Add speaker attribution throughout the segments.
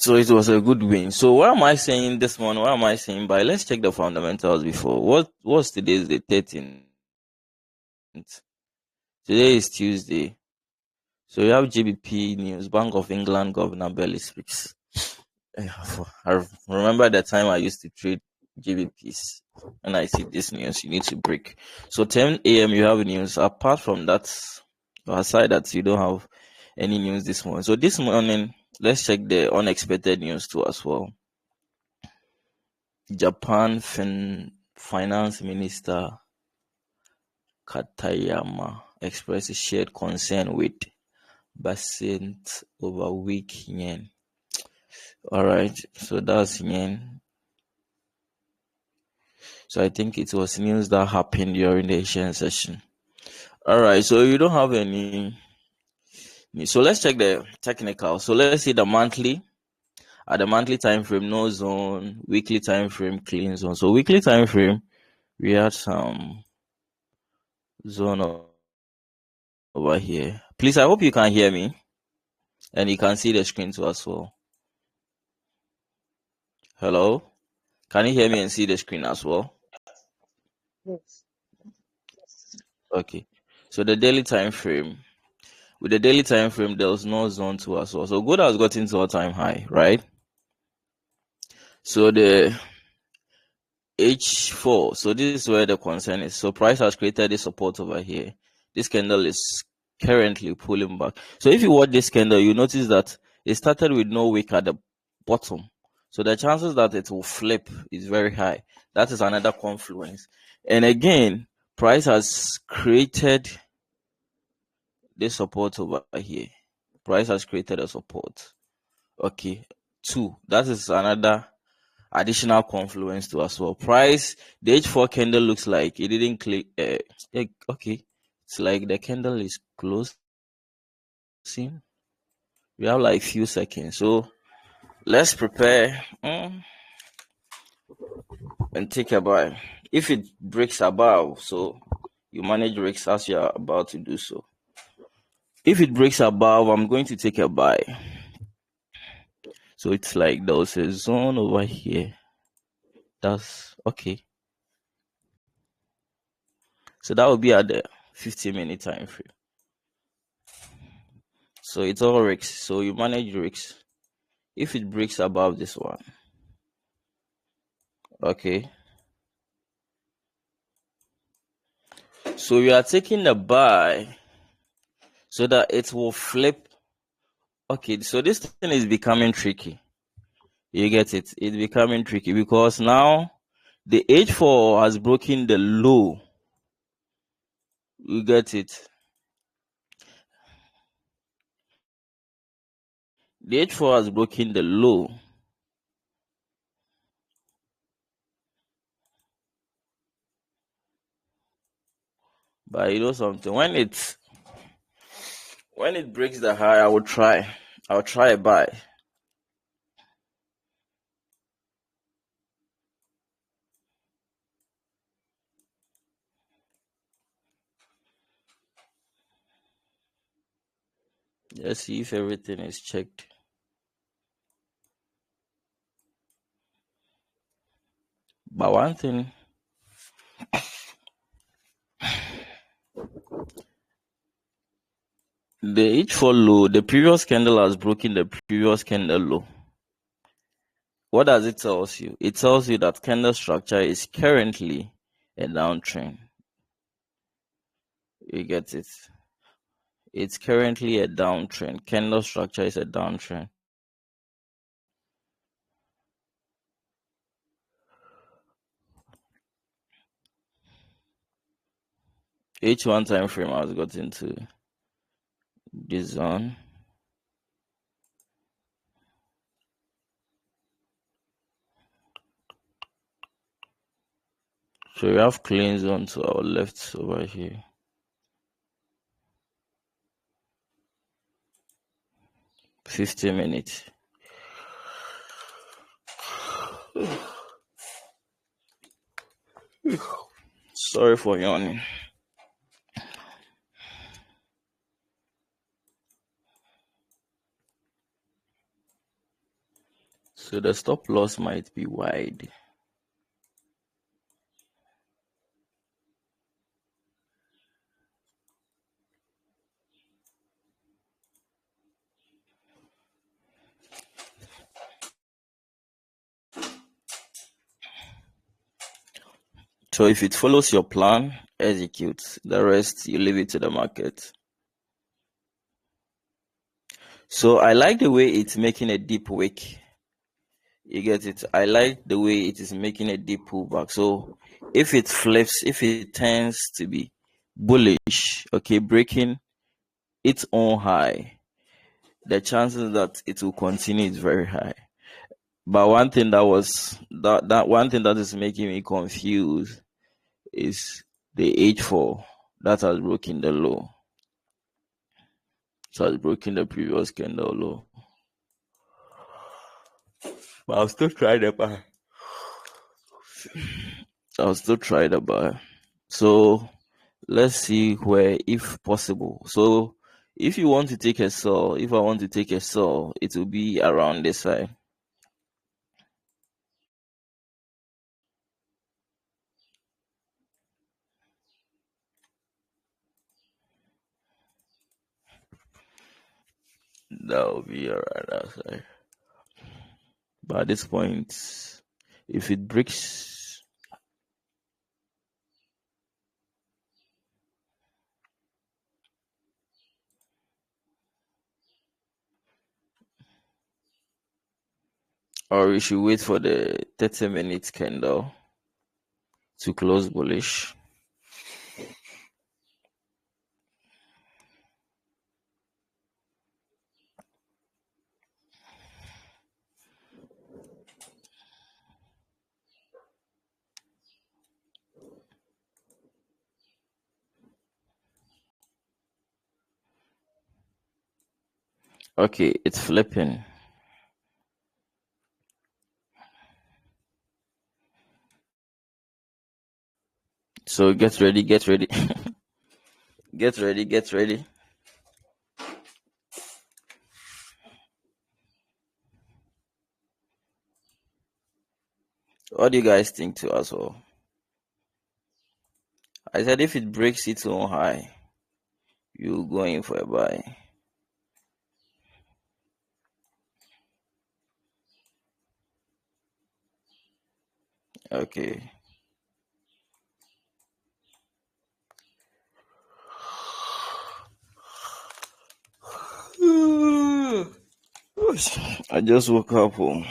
Speaker 1: So it was a good win. So what am I saying this morning? What am I saying by? Let's check the fundamentals before. What's today's the 13th? Today is Tuesday. So you have GBP news, Bank of England Governor Belly speaks. I remember the time I used to trade GBPs. And I see this news, you need to break. So 10 a.m. you have news. Apart from that, aside that you don't have any news this morning. So this morning, let's check the unexpected news too as well. Japan Finance Minister Katayama expressed shared concern with percent over weak yen. Alright, so that's yen. So I think it was news that happened during the Asian session. Alright, so you don't have any. So let's check the technical. So let's see the monthly. At the monthly time frame, no zone. Weekly time frame, clean zone. So weekly time frame, we had some zone over here. Please, I hope you can hear me. And you can see the screen too as well. Hello? Can you hear me and see the screen as well?
Speaker 2: Yes.
Speaker 1: Okay. So the daily time frame. With the daily time frame, there was no zone too as well. So gold has gotten to all-time high, right? So the H4. So this is where the concern is. So price has created this support over here. This candle is currently pulling back. So if you watch this candle, you notice that it started with no wick at the bottom. So the chances that it will flip is very high. That is another confluence. And again, price has created this support over here. Price has created a support. Okay. 2. That is another additional confluence to as well. Price, the H4 candle looks like it didn't click. Okay, it's like the candle is closing. We have like few seconds, so let's prepare and take a buy. If it breaks above, so you manage risks as you are about to do so. If it breaks above, I'm going to take a buy. So it's like there was a zone over here. That's okay. So that will be at the 15-minute time frame. So it's all risks. So you manage risks. If it breaks above this one, okay. So you are taking the buy so that it will flip. Okay, so this thing is becoming tricky. You get it? It's becoming tricky because now the H4 has broken the low. You get it? The H4 has broken the low. But you know something, when it breaks the high, I'll try a buy. Let's see if everything is checked. But one thing, the H4 low, the previous candle has broken the previous candle low. What does it tell you? It tells you that candle structure is currently a downtrend. You get it? It's currently a downtrend. Candle structure is a downtrend. H1 time frame has got into this zone. So we have clean zone to our left over here. $50. Sorry for yawning. So the stop loss might be wide. So if it follows your plan, execute. The rest, you leave it to the market. So I like the way it's making a deep wick. You get it? I like the way it is making a deep pullback. So if it flips, if it tends to be bullish, okay, breaking its own high, the chances that it will continue is very high. But one thing that one thing that is making me confused is the H4 that has broken the low. So has broken the previous candle low. But I'll still try the buy. I'll still try the buy. So let's see where, if possible. So if you want to take a sell, if I want to take a sell, it will be around this side. That will be around that side. But at this point, if it breaks, or we should wait for the 30-minute candle to close bullish. Okay, it's flipping. So get ready, get ready. Get ready, get ready. What do you guys think too as well? I said if it breaks its own high, you go in for a buy. Okay. I just woke up home.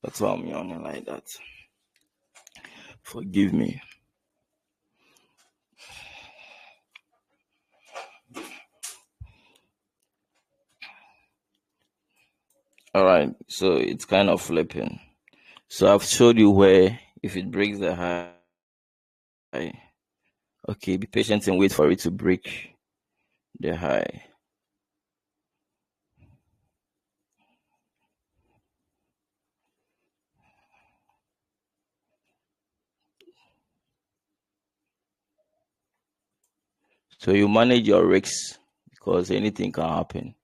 Speaker 1: That's why I'm yawning like that. Forgive me. Alright, so it's kind of flipping. So I've showed you where if it breaks the high, okay, be patient and wait for it to break the high. So you manage your risks because anything can happen.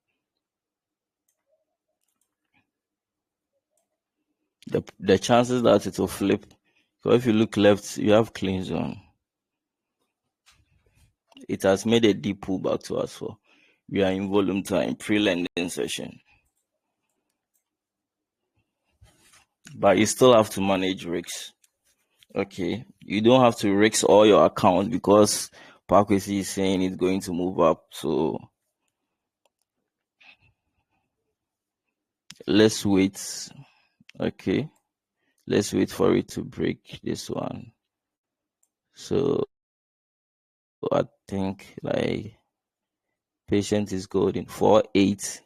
Speaker 1: The chances that it will flip. So if you look left, you have clean zone. It has made a deep pullback to us for. We are in volume time, pre-lending session. But you still have to manage risks. Okay, you don't have to risk all your account because Parkway is saying it's going to move up. So let's wait. Okay, let's wait for it to break this one. So I think like patient is golden. 4-8.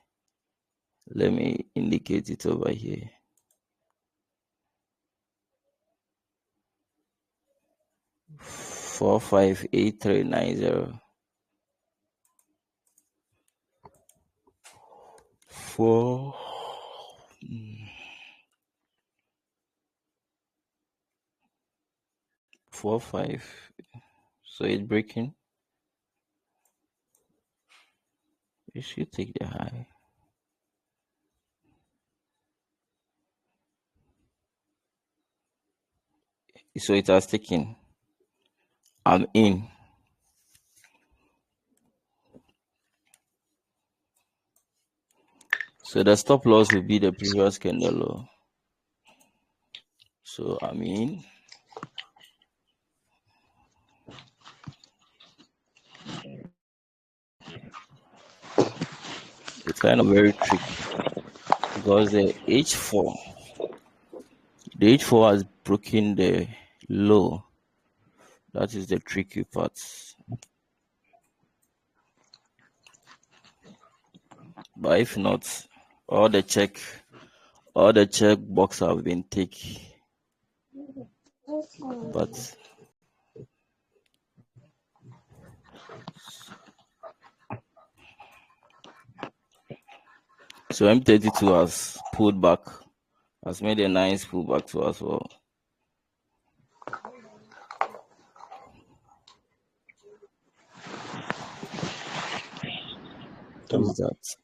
Speaker 1: Let me indicate it over here. 458,390. 4 4 5. So it's breaking. You should take the high. So it has taken. I'm in. So the stop loss will be the previous candle low. So I'm in. It's kind of very tricky because the H4 has broken the low. That is the tricky part. But if not, all the check box have been ticked. But so M32 has pulled back, has made a nice pullback too as well. What is that?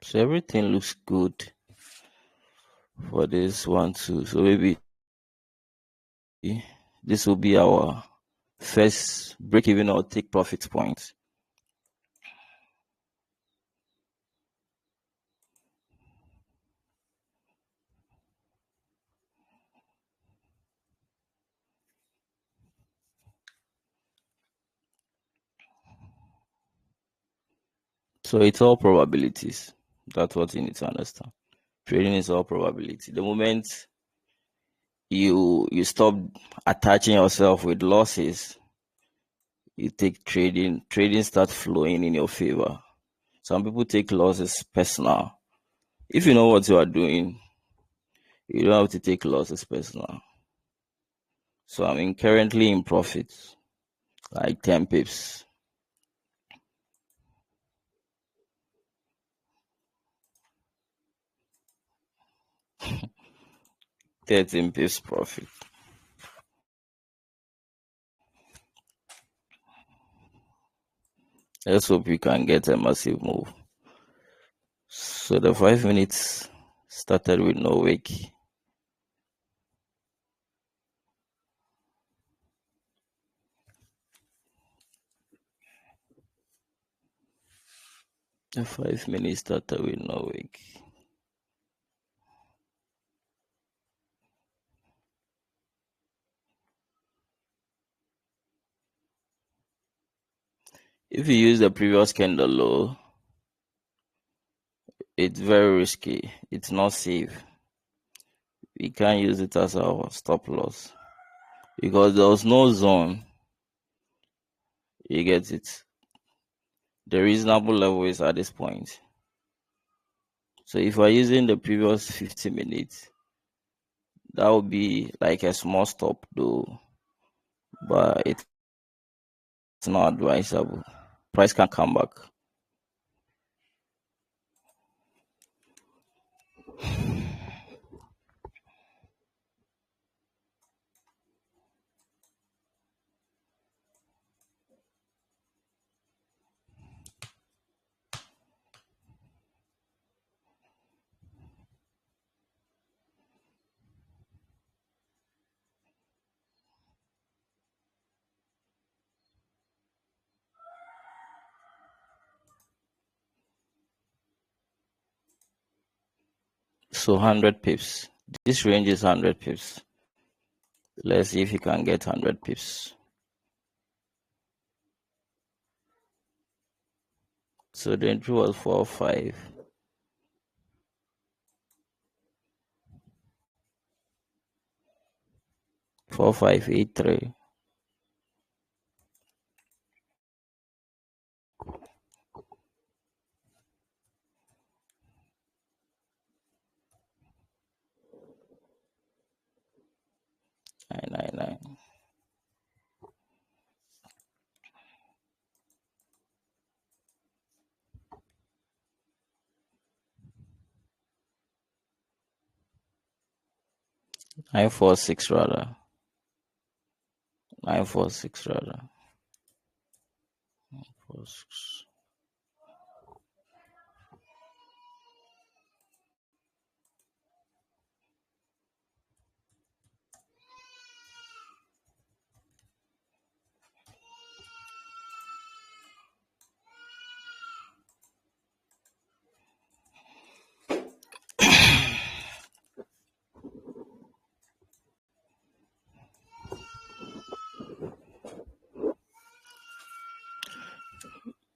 Speaker 1: So everything looks good for this one too. So maybe this will be our first break even or take profit point. So it's all probabilities. That's what you need to understand. Trading is all probability. The moment you stop attaching yourself with losses, you take trading start flowing in your favor. Some people take losses personal. If you know what you are doing, you don't have to take losses personal. So I'm currently in profit, like 10 pips. 13 pips profit. Let's hope we can get a massive move. So the 5 minutes started with no wick. The 5 minutes started with no wick. If you use the previous candle low, it's very risky. It's not safe. We can't use it as our stop loss because there was no zone. You get it. The reasonable level is at this point. So if we're using the previous 50 minutes, that would be like a small stop though, but it's not advisable. Price can come back. So 100 pips. This range is 100 pips. Let's see if you can get 100 pips. So the entry was 4.5. 4.583. Nine, nine, nine. Nine, 4.6 rather. 9.46 rather. 4.6.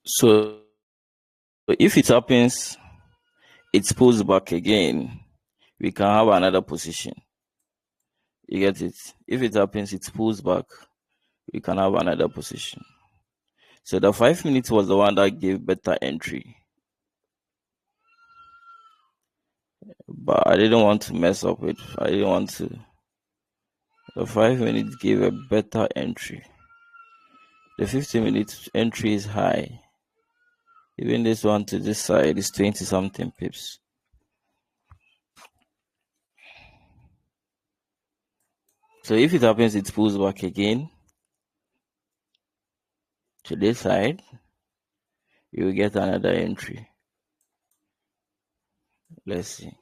Speaker 1: So if it happens, it pulls back again, we can have another position. You get it? If it happens, it pulls back, we can have another position. So the 5 minutes was the one that gave better entry. But I didn't want to mess up with, I didn't want to. The 5 minutes gave a better entry. The 50-minute entry is high. Even this one to this side is 20 something pips. So if it happens, it pulls back again to this side, you will get another entry. Let's see.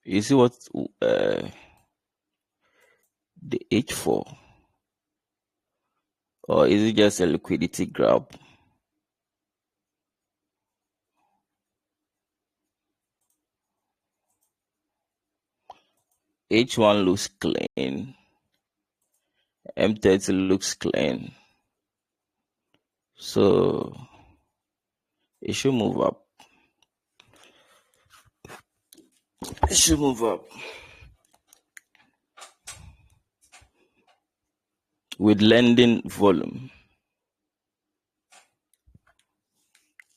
Speaker 1: You see what the H4, or is it just a liquidity grab? H1 looks clean, M30 looks clean, so it should move up. It should move up with lending volume.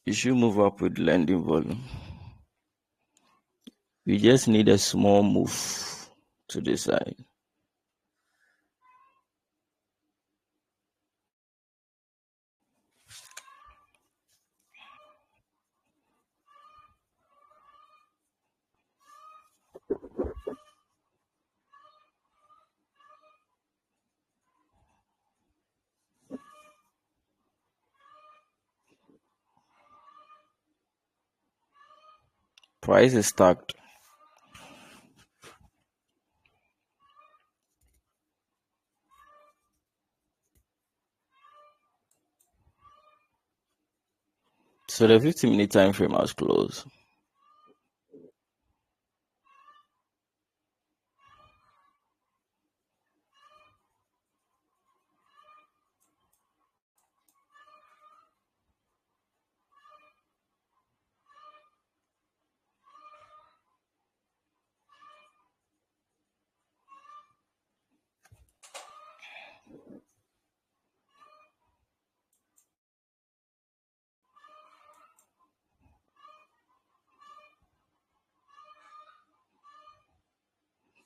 Speaker 1: It should move up with lending volume. We just need a small move to the side. Price is stacked. So the 50-minute time frame has closed.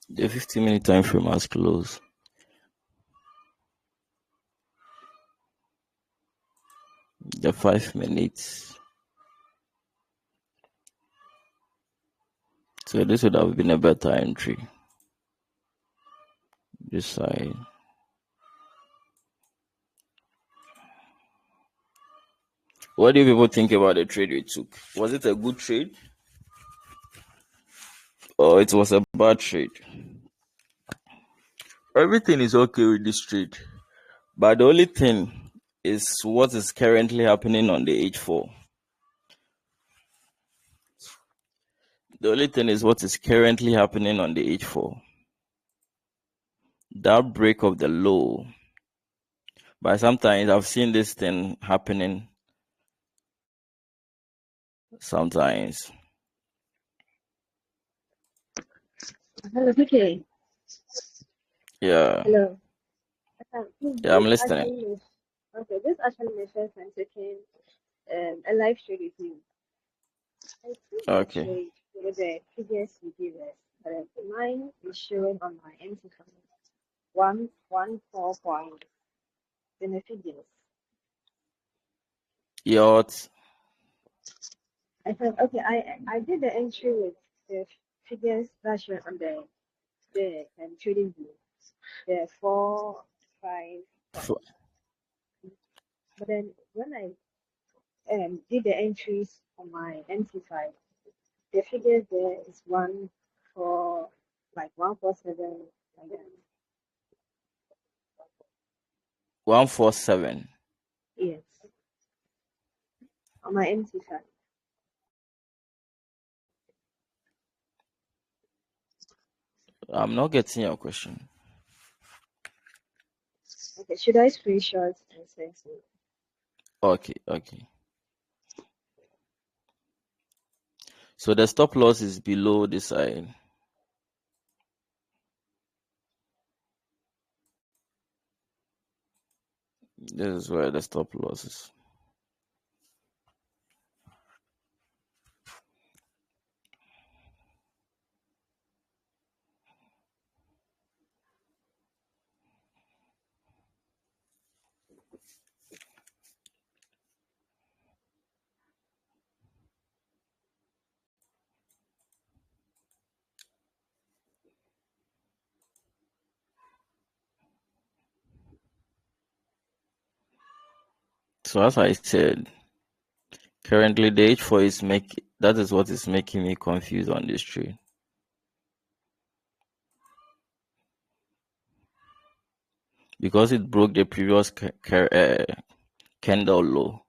Speaker 1: The 50-minute time frame has closed. The 5 minutes. So this would have been a better entry. This side. What do people think about the trade we took? Was it a good trade? Or it was a bad trade? Everything is okay with this trade. But the only thing is what is currently happening on the H4. The only thing is what is currently happening on the H4. That break of the low. But sometimes I've seen this thing happening sometimes.
Speaker 2: Hello, okay.
Speaker 1: Yeah.
Speaker 2: Hello.
Speaker 1: Yeah, I'm
Speaker 2: This
Speaker 1: listening.
Speaker 2: actually okay. This actually my first time taking a live trade with you. I took the
Speaker 1: Okay.
Speaker 2: trade with the figures you give us, but mine is showing on my empty phone 114 points in the figures.
Speaker 1: Yacht.
Speaker 2: I thought okay. I did the entry with the figures that show on the trading view. The 4, 5 points. But then when I did the entries on my MT5, the figure there is 1 4, like 147, like that.
Speaker 1: 147.
Speaker 2: Yes. On my empty side.
Speaker 1: I'm not getting your question.
Speaker 2: Okay, should I screenshot and send you?
Speaker 1: Okay. So the stop loss is below this side. This is where the stop loss is. So as I said, currently the H4 is that is what is making me confused on this trade. Because it broke the previous candle low.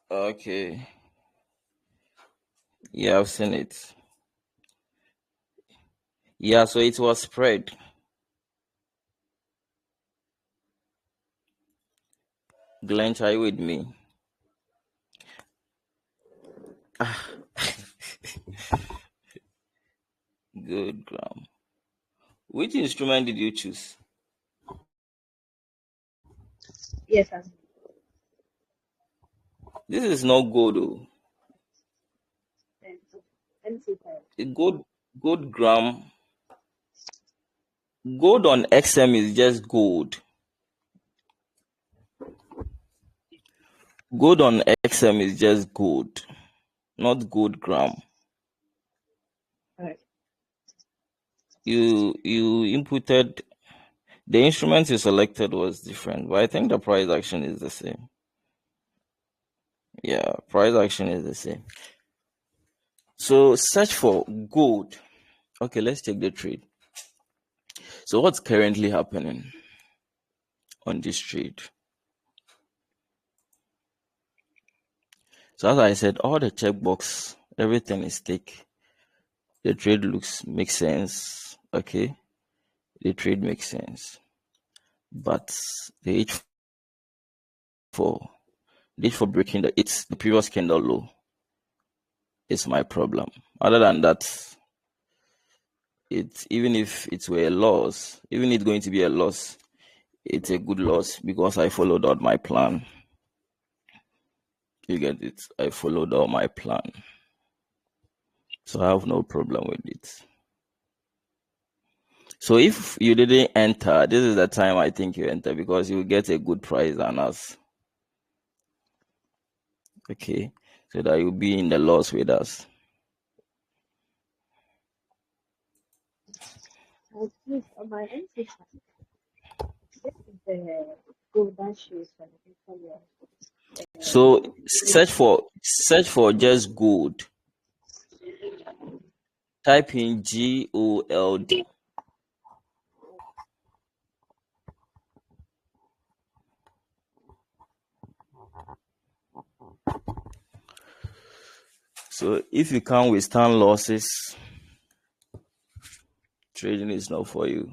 Speaker 1: Okay. Yeah, I've seen it. Yeah, so it was spread. Glench, are you with me? Good, Graham. Which instrument did you choose?
Speaker 2: Yes, I'm
Speaker 1: This is not gold, though.
Speaker 2: empty side.
Speaker 1: Gold, Graham. Gold on XM is just gold. Gold on XM is just gold, not gold, Graham.
Speaker 2: Alright.
Speaker 1: You inputted the instrument you selected was different, but I think the price action is the same. Yeah, price action is the same. So search for gold. Okay, let's check the trade. So what's currently happening on this trade? So as I said, all the checkbox, everything is tick. The trade makes sense. Okay, the trade makes sense, but the H4, breaking the previous candle low is my problem. Other than that, even if it were a loss, even it's going to be a loss, it's a good loss because I followed out my plan. You get it? I followed out my plan. So I have no problem with it. So if you didn't enter, this is the time I think you enter because you get a good price on us. Okay. So that you'll be in the loss with us.
Speaker 2: Please, on my empty side, this is the golden shoes for the people.
Speaker 1: So search for just gold. Type in GOLD. So if you can't withstand losses, trading is not for you.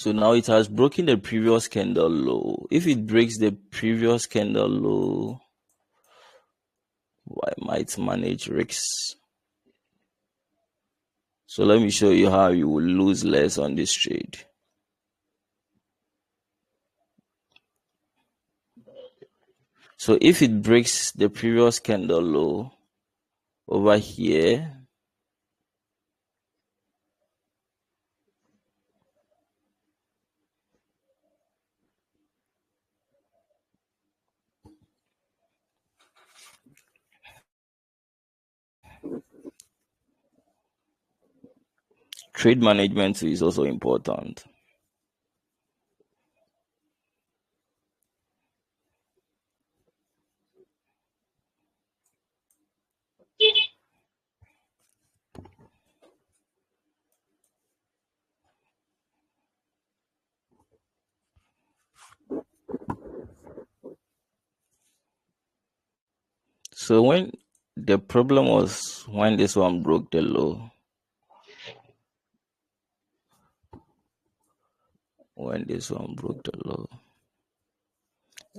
Speaker 1: So now it has broken the previous candle low. If it breaks the previous candle low, I might manage risks. So let me show you how you will lose less on this trade. So if it breaks the previous candle low over here, trade management is also important. So when the problem was when this one broke the low,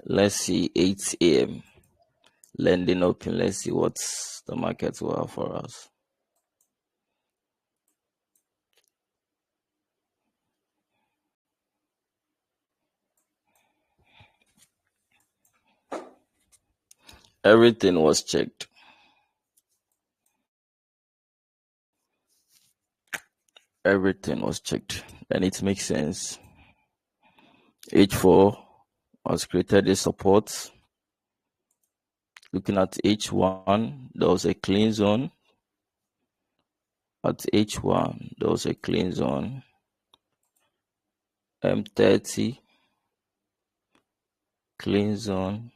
Speaker 1: let's see 8 a.m. lending open. Let's see what the market will have for us. Everything was checked. Everything was checked. And it makes sense. H4 was created a support. Looking at H1, there was a clean zone. At H1, there was a clean zone. M30, clean zone.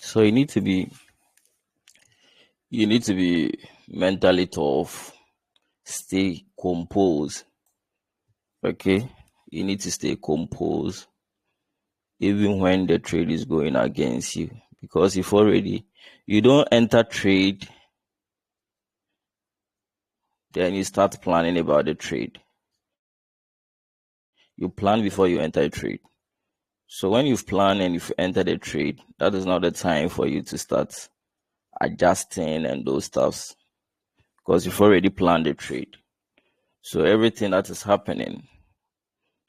Speaker 1: So you need to be mentally tough, stay composed. Okay, you need to stay composed even when the trade is going against you, because if already you don't enter trade, then you start planning about the trade. You plan before you enter a trade. So when you've planned and you've entered a trade, that is not the time for you to start adjusting and those stuffs, because you've already planned the trade. So everything that is happening,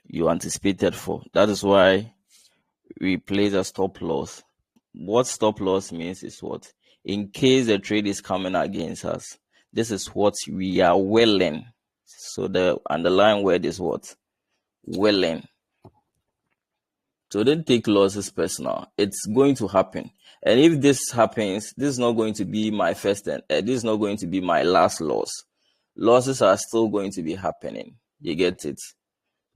Speaker 1: you anticipated for. That is why we place a stop loss. What stop loss means is what? In case the trade is coming against us, this is what we are willing. So the underlying word is what? Willing. So don't take losses personal. It's going to happen. And if this happens, this is not going to be my first and this is not going to be my last loss. Losses are still going to be happening. You get it?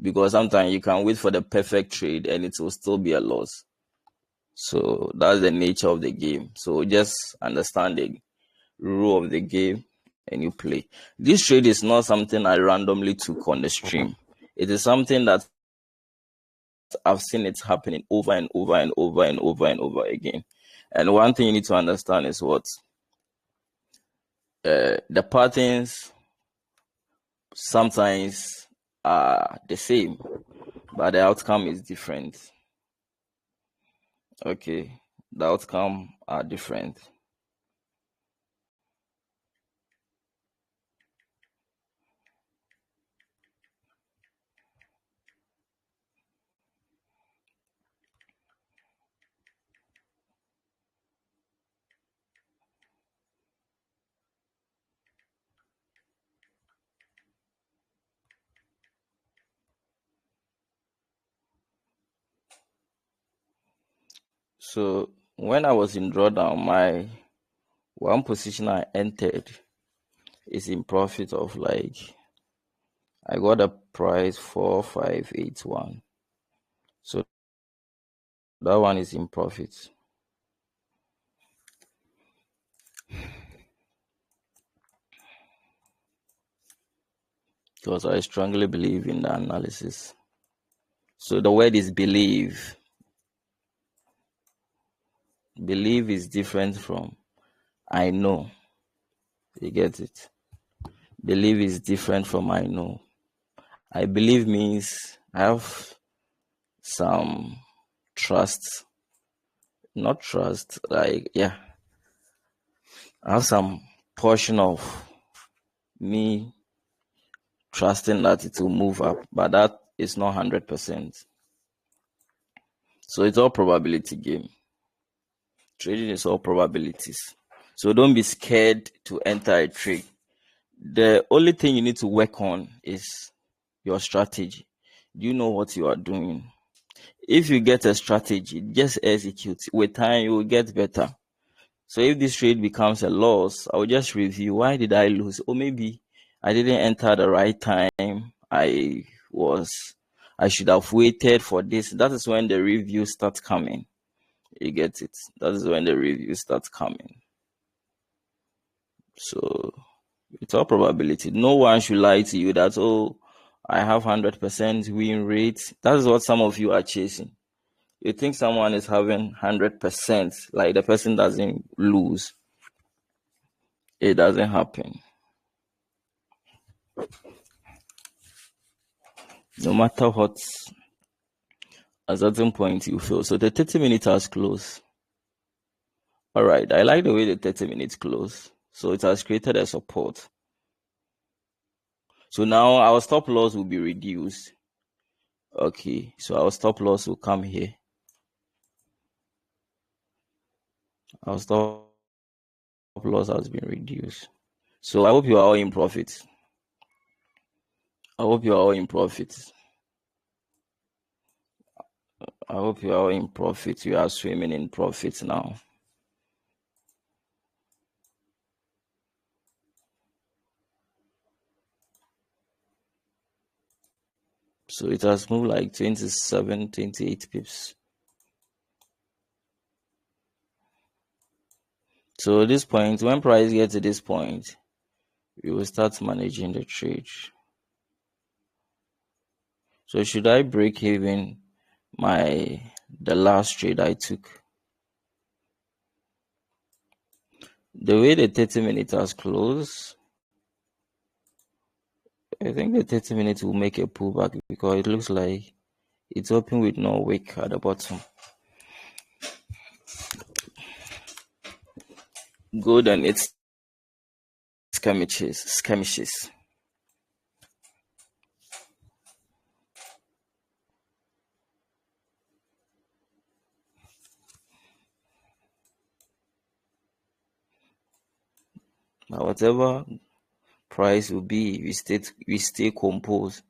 Speaker 1: Because sometimes you can wait for the perfect trade and it will still be a loss. So that's the nature of the game. So just understand the rule of the game and you play. This trade is not something I randomly took on the stream. It is something that I've seen it happening over and over and over and over and over again. And one thing you need to understand is what the patterns sometimes are the same, but the outcome is different. Okay, the outcome are different. So when I was in drawdown, my one position I entered is in profit of like, I got a price 4581. So that one is in profit. Because I strongly believe in the analysis. So the word is believe. Believe is different from I know. You get it? Believe is different from I know. I believe means I have some trust. Not trust, like, yeah. I have some portion of me trusting that it will move up, but that is not 100%. So it's all probability game. Trading is all probabilities. So don't be scared to enter a trade. The only thing you need to work on is your strategy. Do you know what you are doing? If you get a strategy, just execute. With time, you will get better. So if this trade becomes a loss, I will just review, why did I lose? Or maybe I didn't enter the right time. I should have waited for this. That is when the review starts coming. You get it? That is when the review starts coming. So it's all probability. No one should lie to you that, oh, I have 100% win rate. That is what some of you are chasing. You think someone is having 100%, like the person doesn't lose. It doesn't happen. No matter what, at a certain point you feel. So the 30 minutes has closed. All right, I like the way the 30 minutes close. So it has created a support. So now our stop loss will be reduced. Okay, so our stop loss will come here. Our stop loss has been reduced. So I hope you are all in profit. I hope you are all in profit. I hope you are all in profit. You are swimming in profit now. So it has moved like 27, 28 pips. So this point, when price gets to this point, we will start managing the trade. So should I break even the last trade I took? The way the 30 minutes has closed, I think the 30 minutes will make a pullback because it looks like it's open with no wick at the bottom. Gold and its skirmishes. But whatever price will be, we stay composed.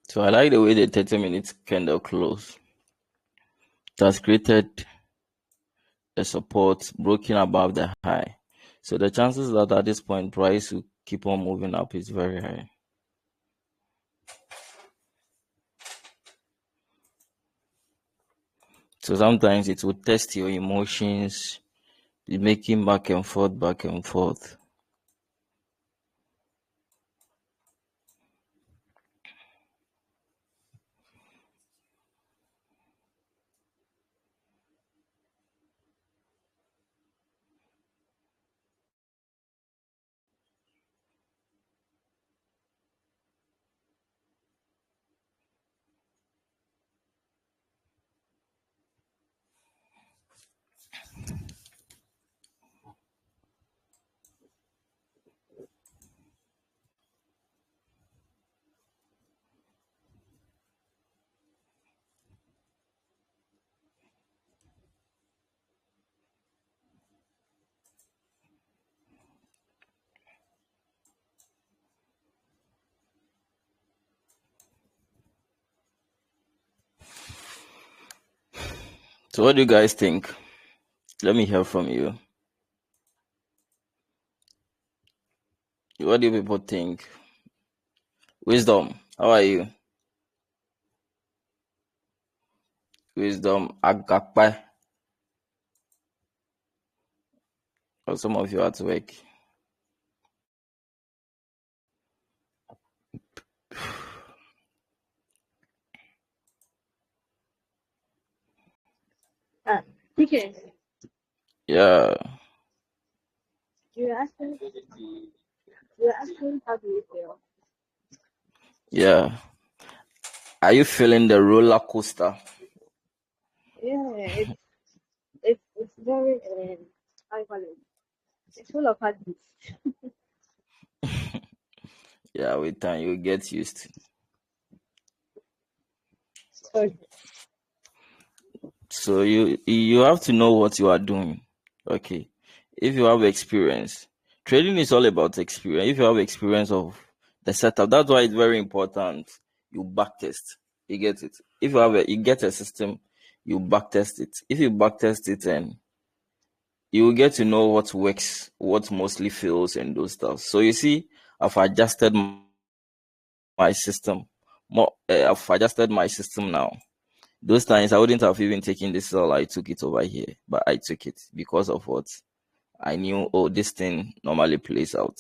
Speaker 1: So I like the way the 30-minute candle close. It has created a support broken above the high. So the chances that at this point price will keep on moving up is very high. So sometimes it will test your emotions, be making back and forth, back and forth. So what do you guys think? Let me hear from you. What do people think? Wisdom, how are you? Wisdom, Agakpa. Or some of you at work.
Speaker 2: TK,
Speaker 1: Yeah,
Speaker 2: you're asking, you're asking how do you feel?
Speaker 1: yeah. Are you feeling the roller coaster?
Speaker 2: Yeah, it's very how you call it? It's full of heartbeats.
Speaker 1: Yeah, with time you get used.
Speaker 2: Okay.
Speaker 1: So you have to know what you are doing. Okay. If you have experience, trading is all about experience. If you have experience of the setup, that's why it's very important you backtest. You get it. If you get a system, you backtest it. If you backtest it, and you will get to know what works, what mostly fails, and those stuff. So you see, I've adjusted my system. I've adjusted my system now. Those times I wouldn't have even taken this sell. I took it over here, but I took it because of what I knew. Oh, this thing normally plays out.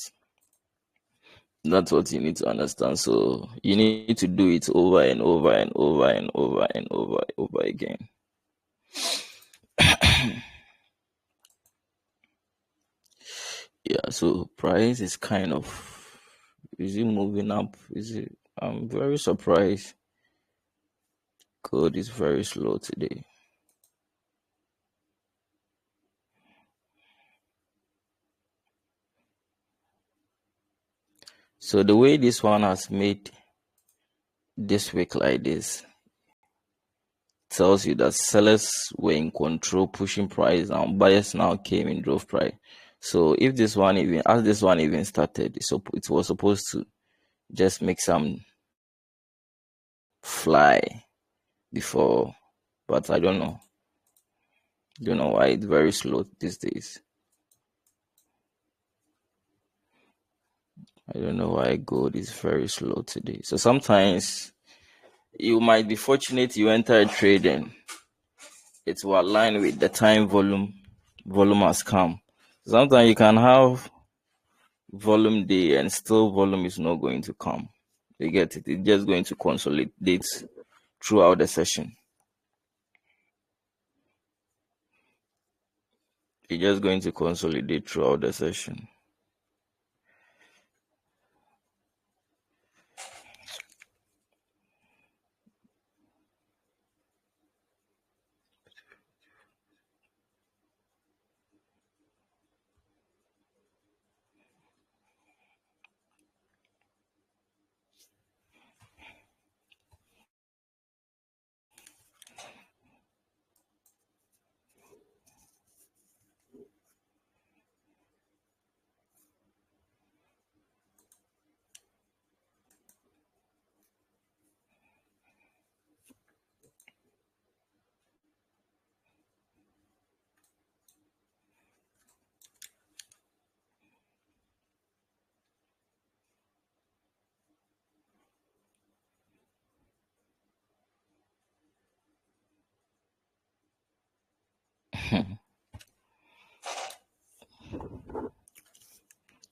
Speaker 1: That's what you need to understand. So you need to do it over and over and over and over and over again. Yeah. So price is kind of, is it moving up? Is it? I'm very surprised. Gold is very slow today. So the way this one has made this week like this tells you that sellers were in control, pushing price, and buyers now came in, drove price. So if this one even, as this one even started, it was supposed to just make some fly before, but I don't know. Don't know why it's very slow these days. I don't know why gold is very slow today. So sometimes you might be fortunate you enter a trade and it will align with the time volume has come. Sometimes you can have volume day and still volume is not going to come. You get it? It's just going to consolidate throughout the session. It's just going to consolidate throughout the session.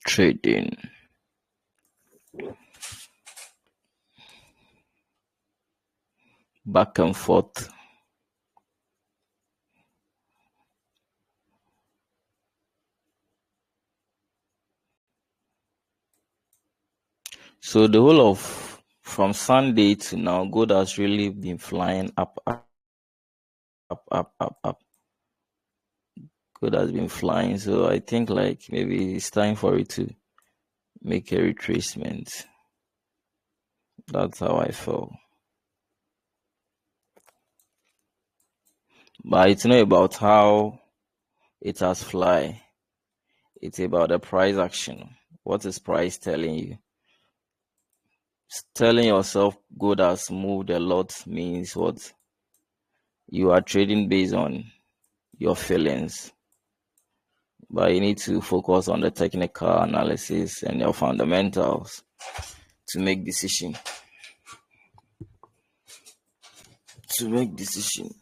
Speaker 1: Trading. Back and forth. So the whole of from Sunday to now, gold has really been flying up, up, up. Gold has been flying. So I think like maybe it's time for it to make a retracement. That's how I feel. But it's not about how it has fly. It's about the price action. What is price telling you? Telling yourself gold has moved a lot means what? You are trading based on your feelings. But you need to focus on the technical analysis and your fundamentals to make decision. To make decision.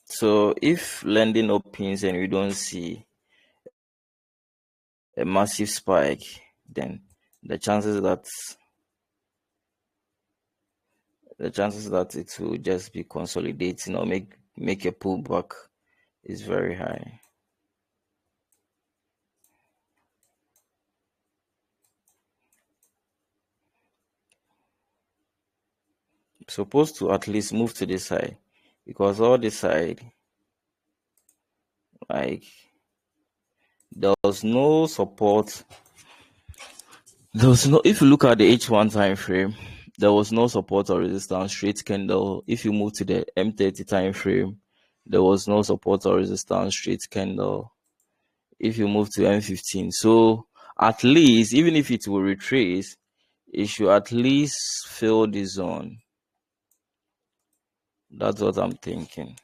Speaker 1: So if lending opens and we don't see a massive spike, then the chances that it will just be consolidating or make a pullback is very high. Supposed to at least move to this side, because all this side, like, there was no support. There was no, if you look at the H1 time frame, there was no support or resistance straight candle. If you move to the M30 time frame, there was no support or resistance straight candle. If you move to M15, so at least, even if it will retrace, it should at least fill the zone. That's what I'm thinking.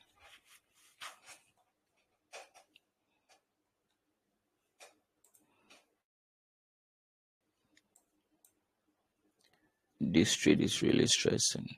Speaker 1: This trade is really stressing.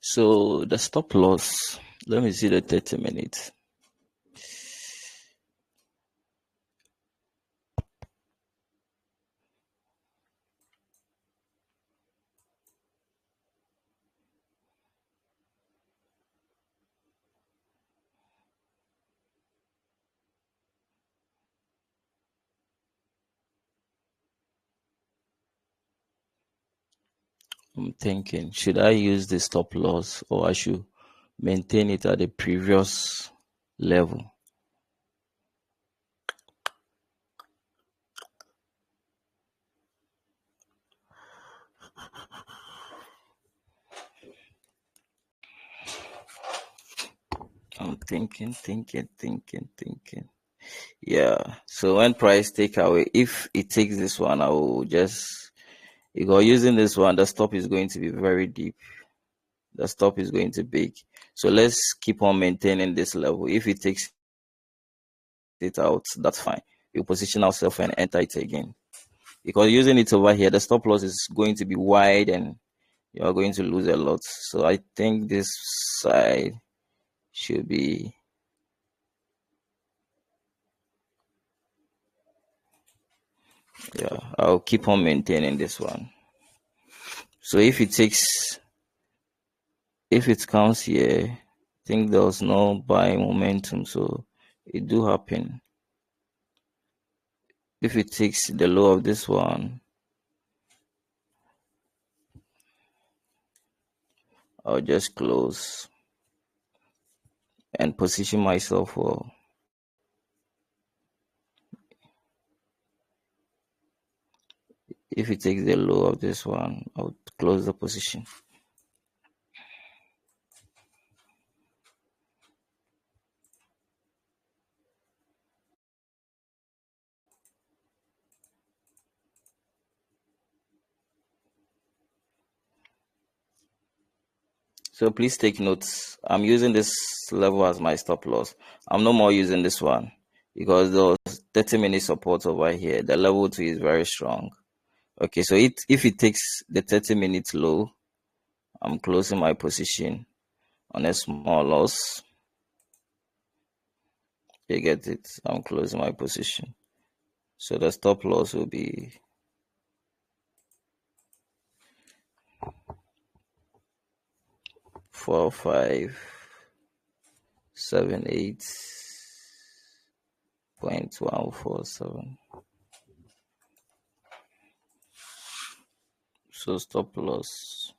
Speaker 1: So the stop loss, let me see the 30 minutes. I'm thinking, should I use the stop loss or I should maintain it at the previous level? I'm thinking. Yeah. So when price take away, if it takes this one, I will just, because using this one, the stop is going to be very deep. The stop is going to be big. So let's keep on maintaining this level. If it takes it out, that's fine. You position ourselves and enter it again. Because using it over here, the stop loss is going to be wide and you are going to lose a lot. So I think this side should be, yeah, I'll keep on maintaining this one. So if it comes here, I think there was no buying momentum, so it do happen. If it takes the low of this one, I'll just close and position myself well. If it takes the low of this one, I'll close the position. So please take notes. I'm using this level as my stop loss. I'm no more using this one because those 30-minute support over here, the level 2 is very strong. Okay, so if it takes the 30-minute low, I'm closing my position on a small loss. You get it? I'm closing my position. So the stop loss will be 4578.147. So stop loss.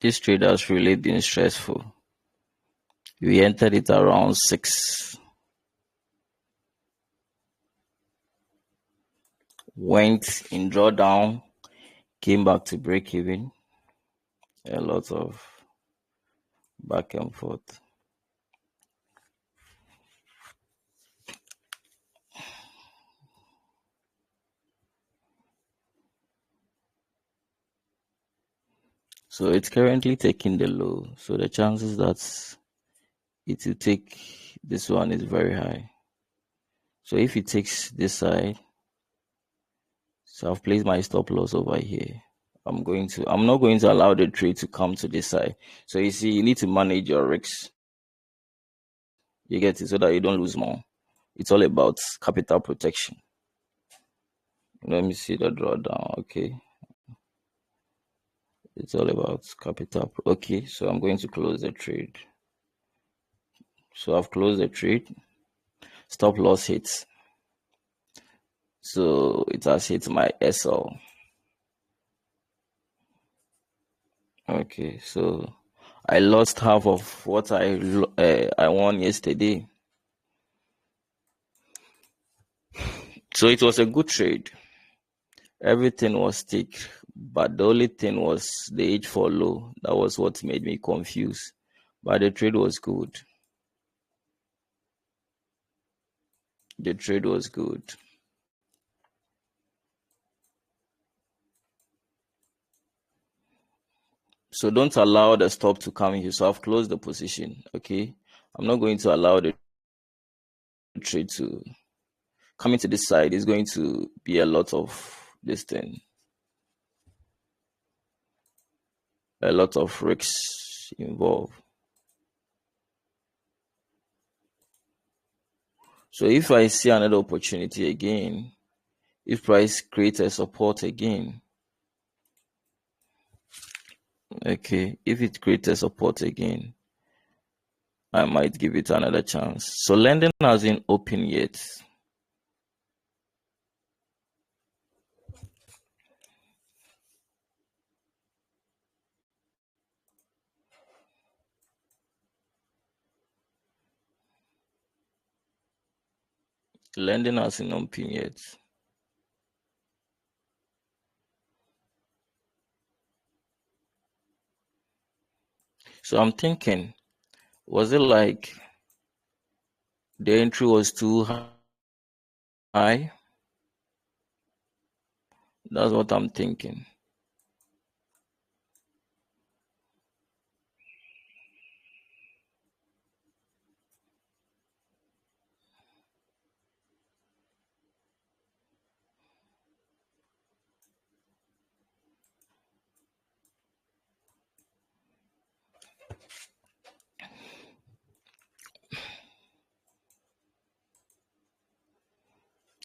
Speaker 1: This trade has really been stressful. We entered it around 6. Went in drawdown, came back to break even. A lot of back and forth. So it's currently taking the low. So the chances that it will take this one is very high. So if it takes this side, so I've placed my stop loss over here. I'm not going to allow the trade to come to this side. So you see, you need to manage your risks. You get it, so that you don't lose more. It's all about capital protection. Let me see the drawdown. Okay. It's all about capital. Okay, so I'm going to close the trade. So I've closed the trade. Stop loss hits. So it has hit my SL. Okay, so I lost half of what I won yesterday. So it was a good trade. Everything was thick, but the only thing was the H4 low. That was what made me confused. But the trade was good. The trade was good. So don't allow the stop to come here. So I've closed the position. Okay, I'm not going to allow the trade to come into this side. It's going to be a lot of this thing, a lot of risks involved. So if I see another opportunity again, if price creates a support again, okay, if it creates a support again, I might give it another chance. So lending hasn't opened yet. Lending hasn't opened yet. So I'm thinking, was it like the entry was too high? That's what I'm thinking.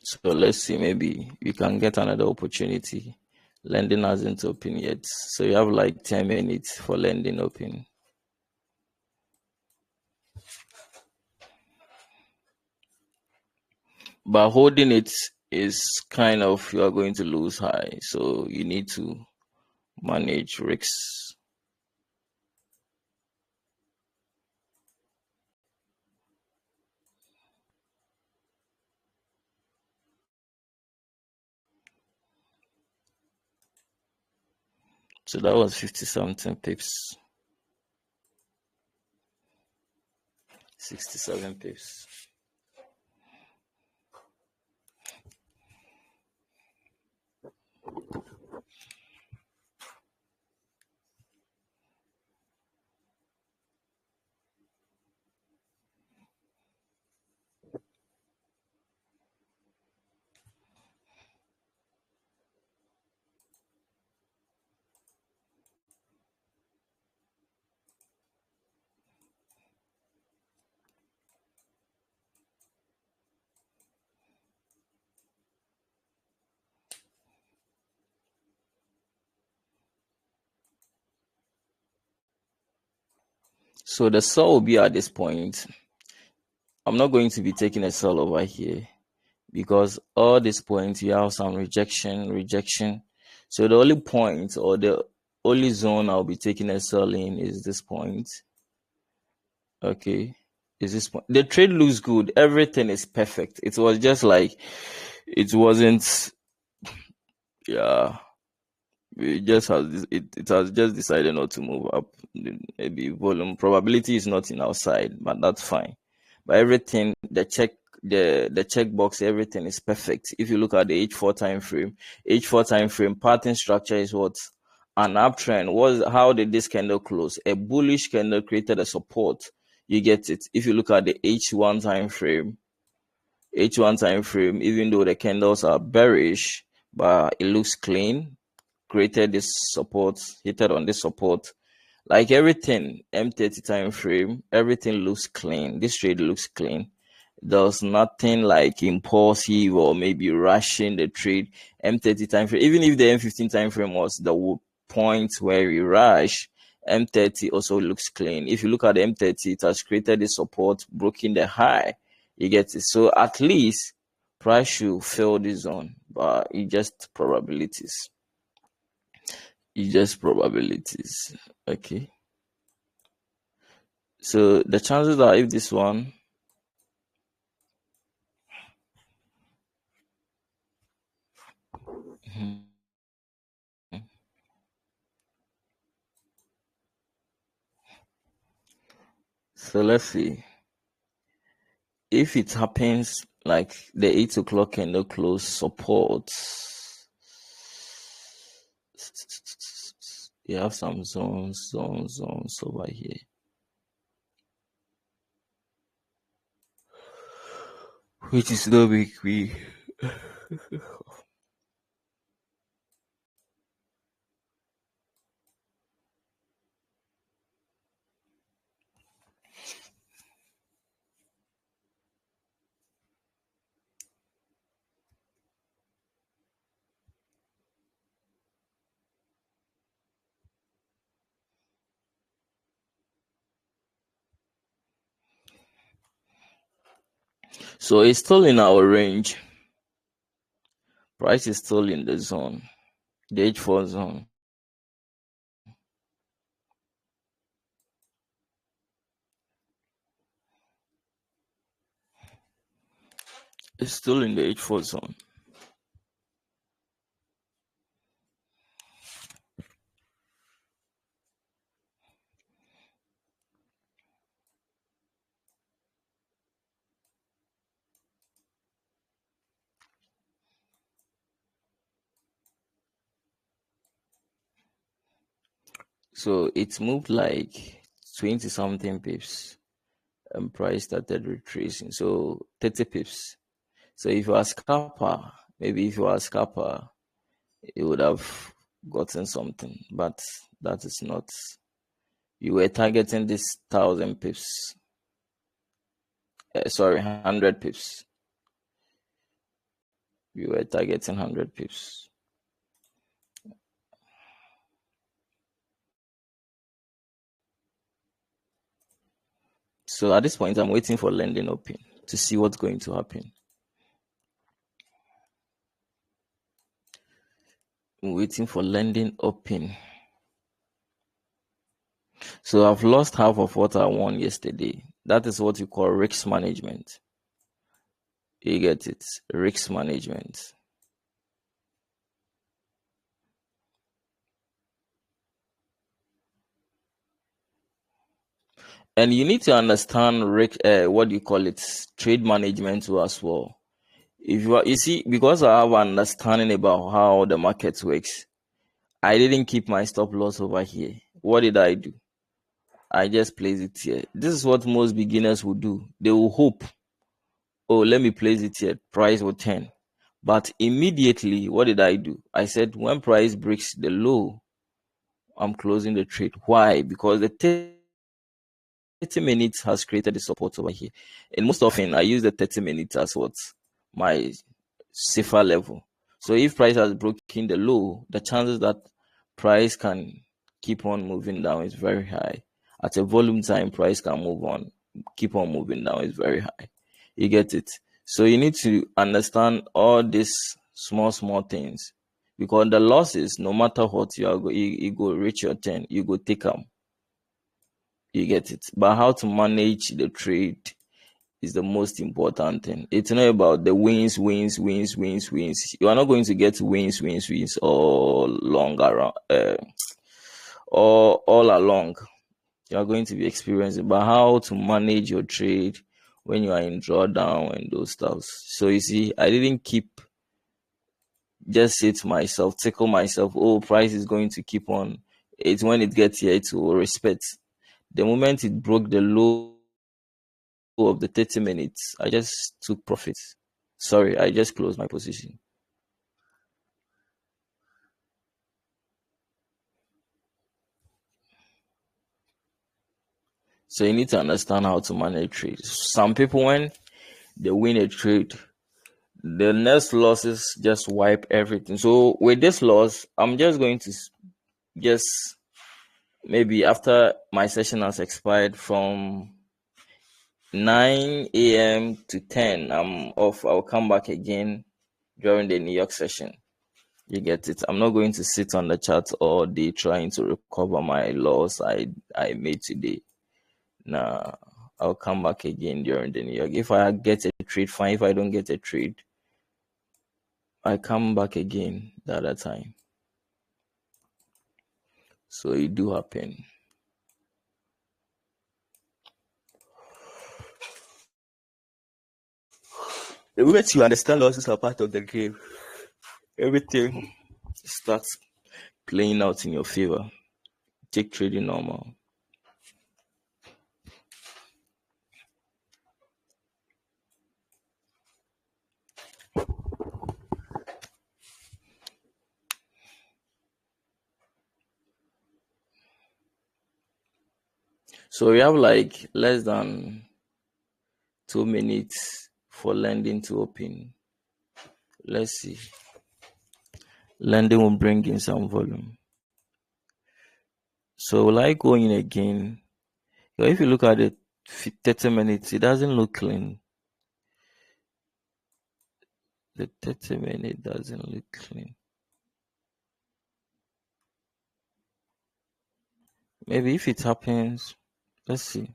Speaker 1: So let's see, maybe we can get another opportunity. Lending hasn't opened yet. So you have like 10 minutes for lending open. But holding it is kind of, you are going to lose high. So you need to manage risks. So that was 50 something pips. 67 pips. So the sell will be at this point. I'm not going to be taking a sell over here because all these points you have some rejection. So the only point or the only zone I'll be taking a sell in is this point. Okay. Is this point. The trade looks good. Everything is perfect. It was just like it wasn't, yeah. It has just decided not to move up. Maybe volume probability is not in our side, but that's fine. But everything, the checkbox, everything is perfect. If you look at the H4 time frame pattern structure is what an uptrend was. How did this candle close? A bullish candle created a support. You get it. If you look at the H1 time frame, even though the candles are bearish, but it looks clean, created this support, hit on this support. Like everything, M30 time frame, everything looks clean. This trade looks clean. There's nothing like impulsive or maybe rushing the trade. M30 time frame, even if the M15 time frame was the point where we rush, M30 also looks clean. If you look at the M30, it has created the support, broken the high. You get it. So at least price should fill this zone, but it just probabilities. It's just probabilities. Okay. So the chances are if this one so let's see. If it happens like the 8 o'clock candle close support, you have some zones over here. Which is no big we. So it's still in our range. Price is still in the zone, the H4 zone. It's still in the H4 zone. So it moved like 20 something pips and price started retracing. So 30 pips. So if you are a scalper, maybe if you are a scalper, you would have gotten something, but that is not. You were targeting this 1,000 pips. Sorry, 100 pips. You were targeting 100 pips. So at this point, I'm waiting for lending open to see what's going to happen. I'm waiting for lending open. So I've lost half of what I won yesterday. That is what you call risk management. You get it? Risk management. And you need to understand what do you call it? Trade management too as well. If you see, because I have an understanding about how the market works, I didn't keep my stop loss over here. What did I do? I just place it here. This is what most beginners will do. They will hope, oh, let me place it here. Price will turn. But immediately, what did I do? I said, when price breaks the low, I'm closing the trade. Why? Because the 30 minutes has created the support over here. And most often, I use the 30 minutes as what? My safer level. So if price has broken the low, the chances that price can keep on moving down is very high. At a volume time, price can keep on moving down is very high. You get it? So you need to understand all these small things, because the losses, no matter what, you go reach your turn, you go take them. You get it? But how to manage the trade is the most important thing. It's not about the wins. You are not going to get wins all long around, all along. You are going to be experiencing, but how to manage your trade when you are in drawdown and those stuff. So you see, I didn't keep just say to myself, tickle myself, oh, price is going to keep on. It's when it gets here, it will respect. The moment it broke the low of the 30 minutes, I just took profit. Sorry, I just closed my position. So you need to understand how to manage trades. Some people, when they win a trade, the next losses just wipe everything. So with this loss, I'm just going to just maybe after my session has expired from 9 a.m. to 10, I'm off. I'll come back again during the New York session. You get it? I'm not going to sit on the chat all day trying to recover my loss I made today. Nah, I'll come back again during the New York. If I get a trade, fine. If I don't get a trade, I come back again the other time. So it do happen. The moment you understand losses are part of the game, everything starts playing out in your favor. Take trading normal. So we have like less than 2 minutes for lending to open. Let's see. Lending will bring in some volume. So will I go in again? If you look at it, 30 minutes, it doesn't look clean. The 30 minute doesn't look clean. Maybe if it happens, let's see.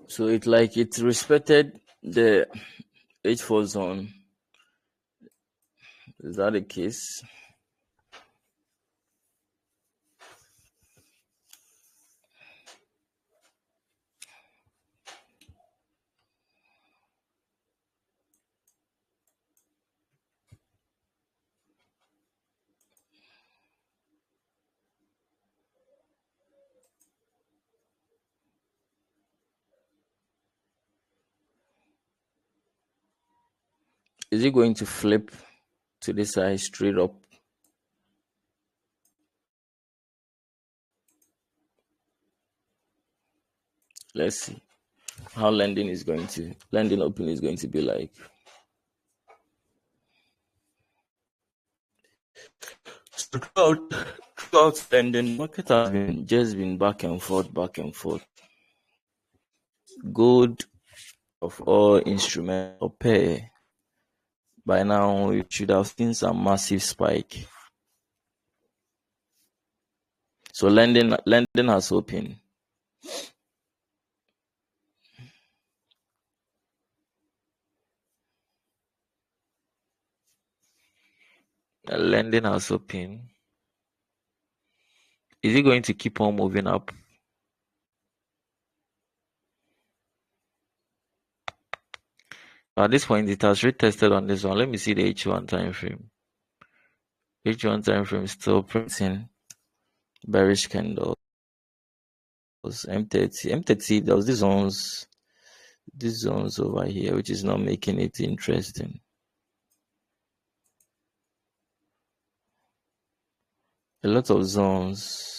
Speaker 1: So it respected the H4 zone. Is that the case? Is it going to flip to this side straight up? Let's see how lending open is going to be like. So throughout lending, market has been back and forth. Gold of all instruments or pair, by now you should have seen some massive spike. So lending has opened. Lending has opened. Is it going to keep on moving up? At this point, it has retested on this one. Let me see the H1 time frame. H1 time frame still printing bearish candles. M30. There was these zones over here, which is not making it interesting. A lot of zones.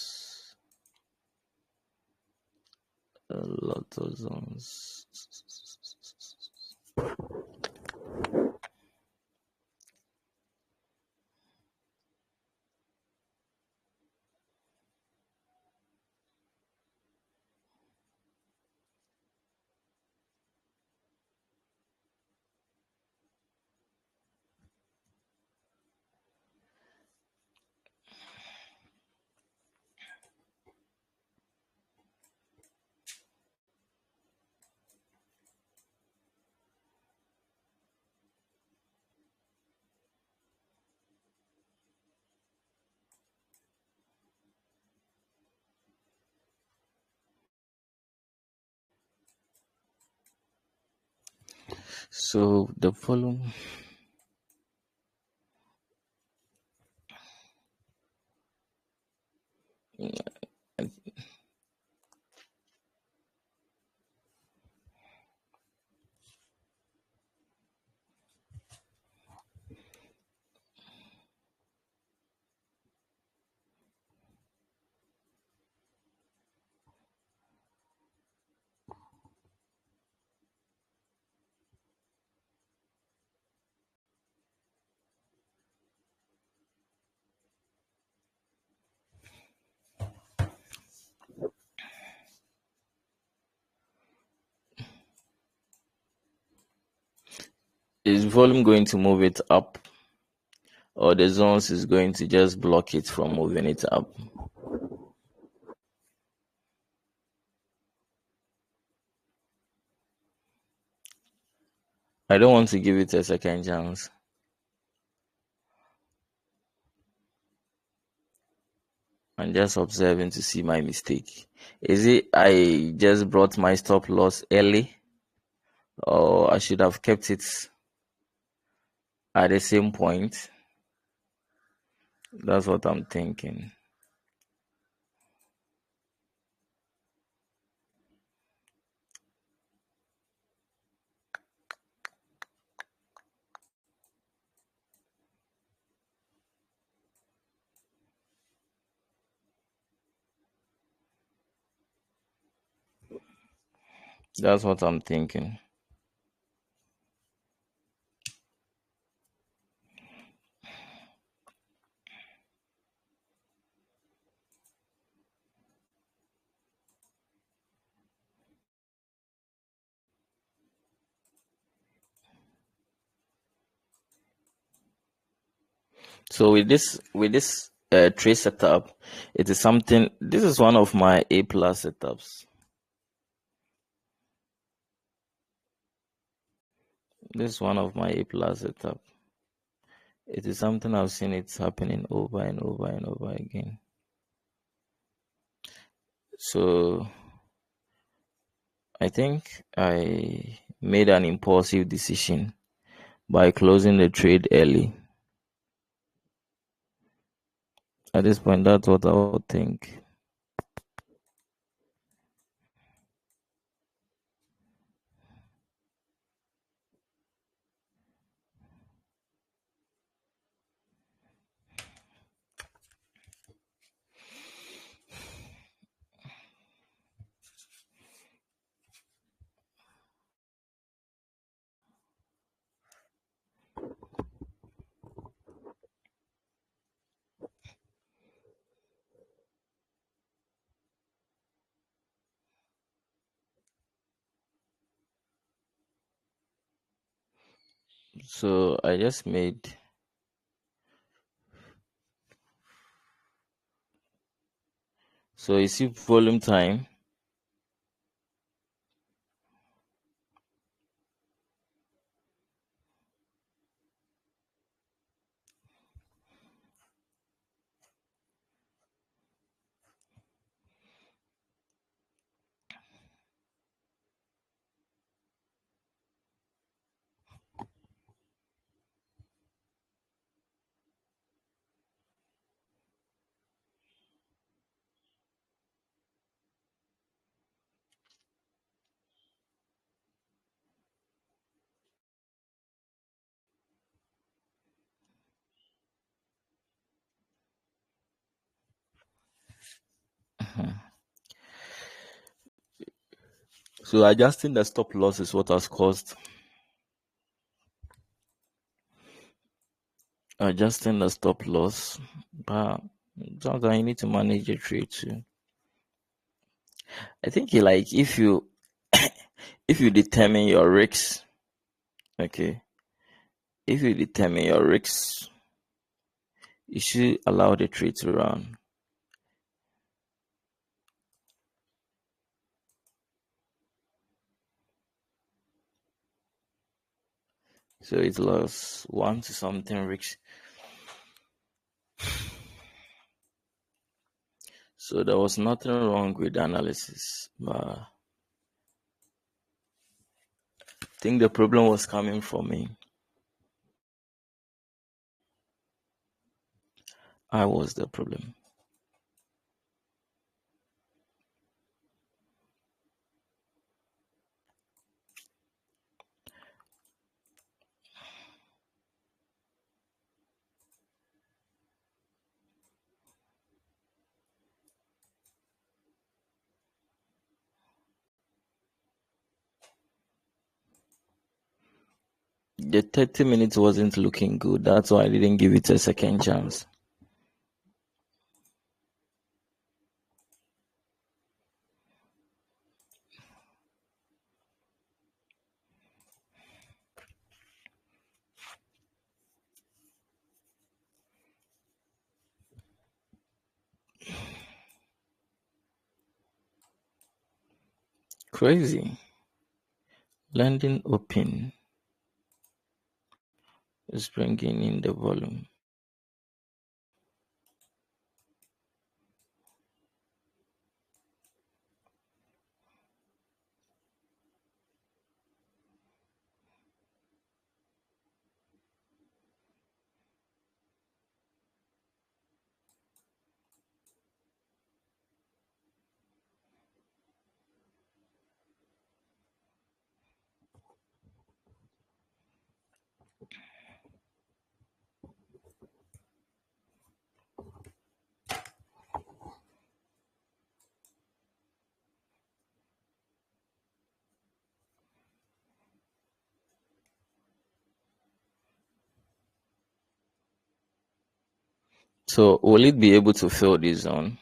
Speaker 1: So the volume is going to move it up, or the zones is going to just block it from moving it up? I don't want to give it a second chance. I'm just observing to see my mistake. Is it I just brought my stop loss early, or I should have kept it at the same point? That's what I'm thinking. That's what I'm thinking. So with this trade setup, it is something. This is one of my A+ setups. This is one of my A plus setup. It is something I've seen it's happening over and over and over again. So I think I made an impulsive decision by closing the trade early. At this point, that's what I would think. So I just made. So you see volume time. So adjusting the stop loss is what has caused. Adjusting the stop loss, but sometimes you need to manage the trade too. I think like if you if you determine your risks, okay, if you determine your risks, you should allow the trade to run. So it lost 1 to something risks. So there was nothing wrong with the analysis, but I think the problem was coming from me. I was the problem. The 30 minutes wasn't looking good. That's why I didn't give it a second chance. Crazy. Landing open is bringing in the volume. So will it be able to fill this zone?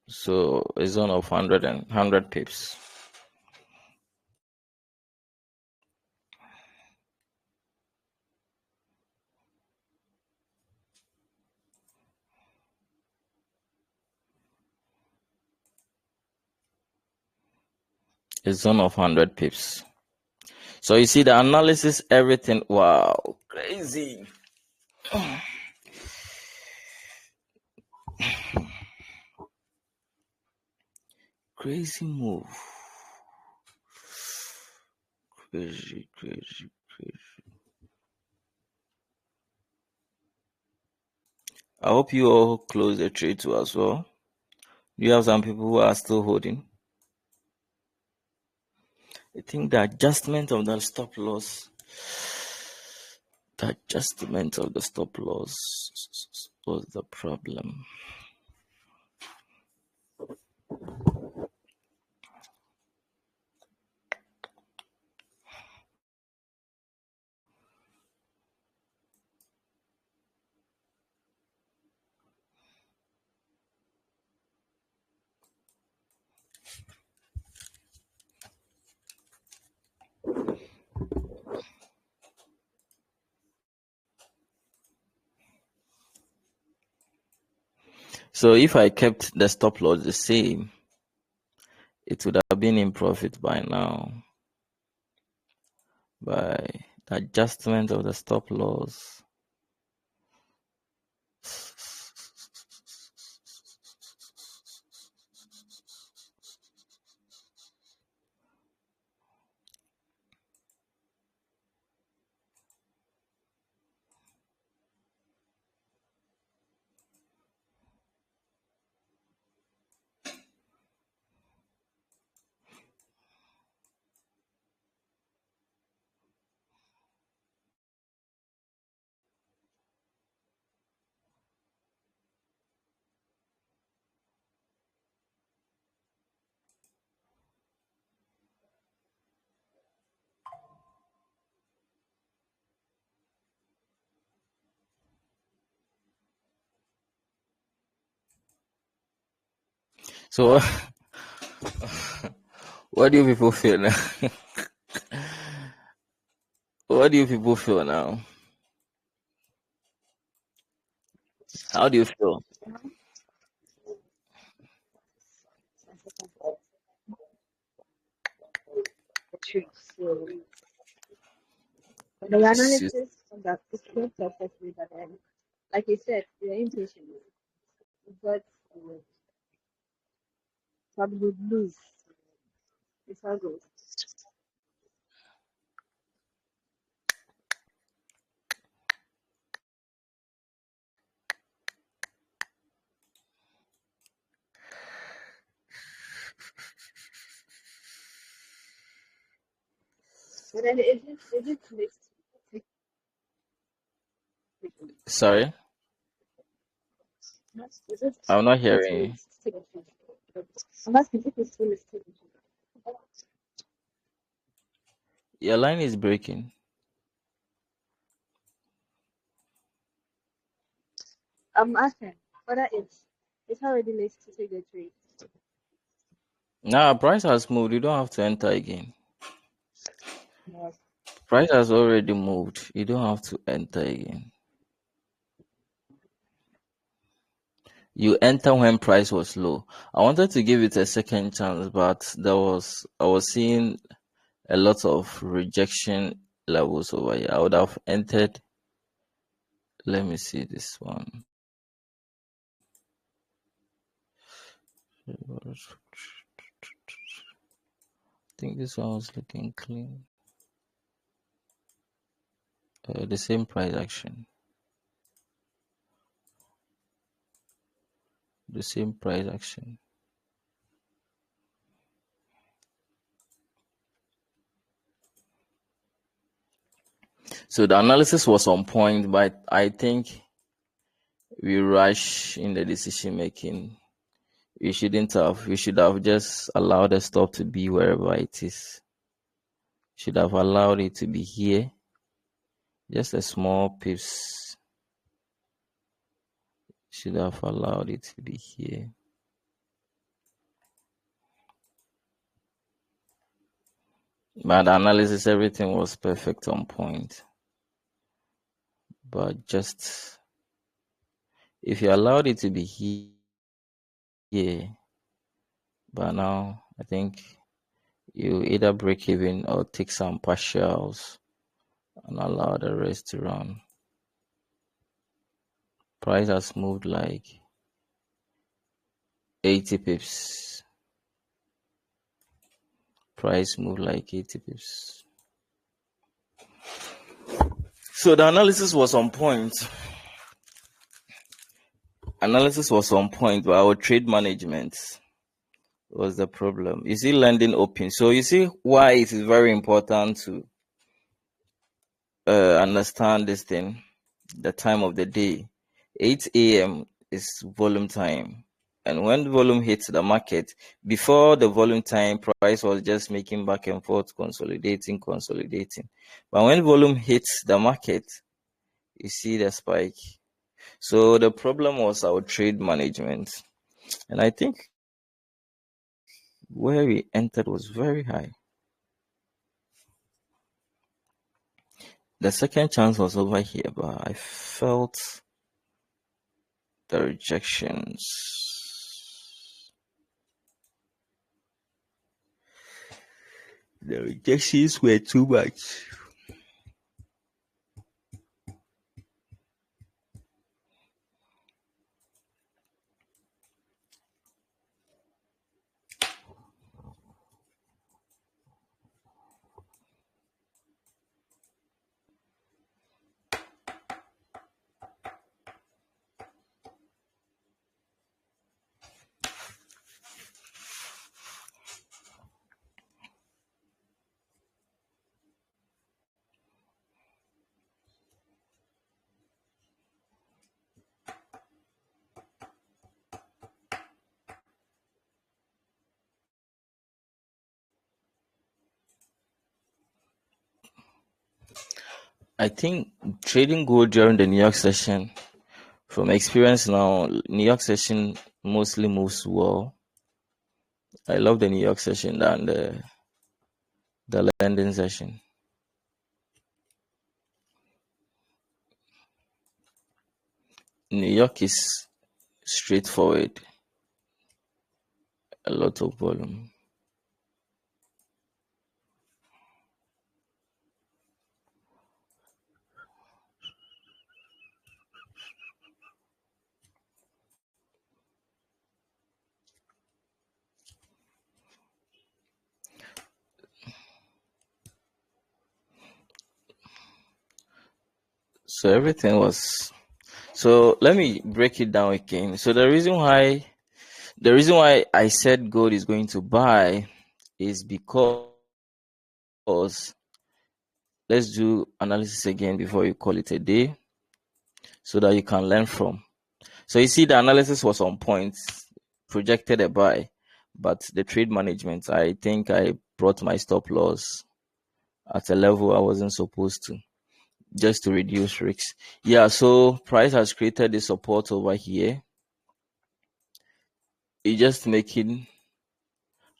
Speaker 1: So a zone of 100 pips. A zone of 100 pips. So you see the analysis, everything. Wow, crazy. Crazy move. Crazy. I hope you all close the trade too as well. You have some people who are still holding. I think the adjustment of the stop loss. Was the problem. So if I kept the stop loss the same, it would have been in profit by now. By the adjustment of the stop loss. So what do you people feel now? What do you people feel now? How do you feel?
Speaker 2: The trade. So the analysis on that is not perfectly, but then, like you said, you're impatient. But some would lose. It's all good. But then it makes
Speaker 1: Sorry,
Speaker 2: is it
Speaker 1: I'm not
Speaker 2: it's
Speaker 1: hearing you.
Speaker 2: stick. I'm asking if it's still stick.
Speaker 1: Your line is breaking.
Speaker 2: I'm asking whether it's already late to take the trade.
Speaker 1: Now price has moved. You don't have to enter again.
Speaker 2: Yes.
Speaker 1: Price has already moved. You don't have to enter again. You enter when price was low. I wanted to give it a second chance, but I was seeing a lot of rejection levels over here. I would have entered. Let me see this one. I think this one was looking clean. The same price action. The same price action. So the analysis was on point, but I think we rush in the decision making. We shouldn't have. We should have just allowed the stop to be wherever it is. Should have allowed it to be here. Just a small piece. Should have allowed it to be here. But the analysis, everything was perfect on point. But just if you allowed it to be here, but now I think You either break even or take some partials and allow the rest to run. Price has moved like 80 pips. Price moved like 80 pips. So the analysis was on point. But our trade management was the problem. You see, lending open. So you see why it is very important to understand this thing. The time of the day, 8 a.m. is volume time. And when volume hits the market, before the volume time, price was just making back and forth, consolidating. But when volume hits the market, you see the spike. So the problem was our trade management. And I think where we entered was very high. The second chance was over here, but I felt the rejections. The rejections were too much. I think trading gold during the New York session, from experience now, New York session mostly moves well. I love the New York session than the London session. New York is straightforward, a lot of volume. So everything was. So let me break it down again. So the reason why I said gold is going to buy is because let's do analysis again before you call it a day so that you can learn from. So you see the analysis was on point, projected a buy, but the trade management, I think I brought my stop loss at a level I wasn't supposed to, just to reduce risks. Yeah, so price has created a support over here. It's just making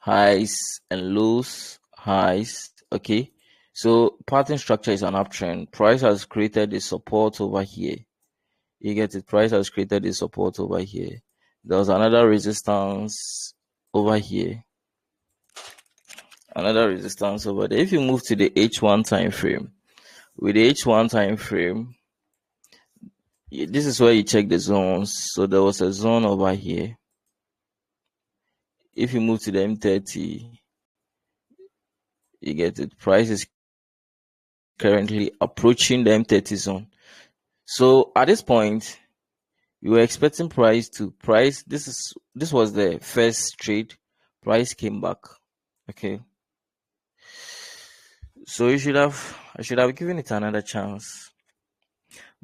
Speaker 1: highs and lows, highs. Okay, so pattern structure is an uptrend. Price has created a support over here. You get it? Price has created a support over here. There was another resistance over here. Another resistance over there. If you move to the H1 time frame, with the H1 time frame, this is where you check the zones. So there was a zone over here. If you move to the M30, you get it. Price is currently approaching the M30 zone. So at this point, you were expecting price to price. This was the first trade. Price came back. Okay. So I should have given it another chance.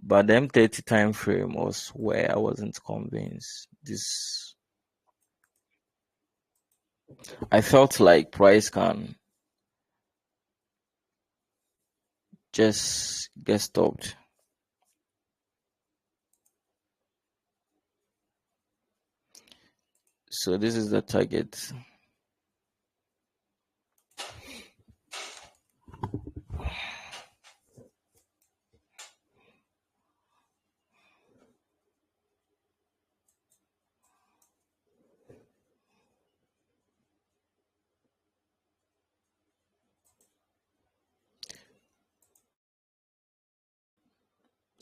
Speaker 1: But the M30 time frame was where I wasn't convinced. I felt like price can just get stopped. So this is the target.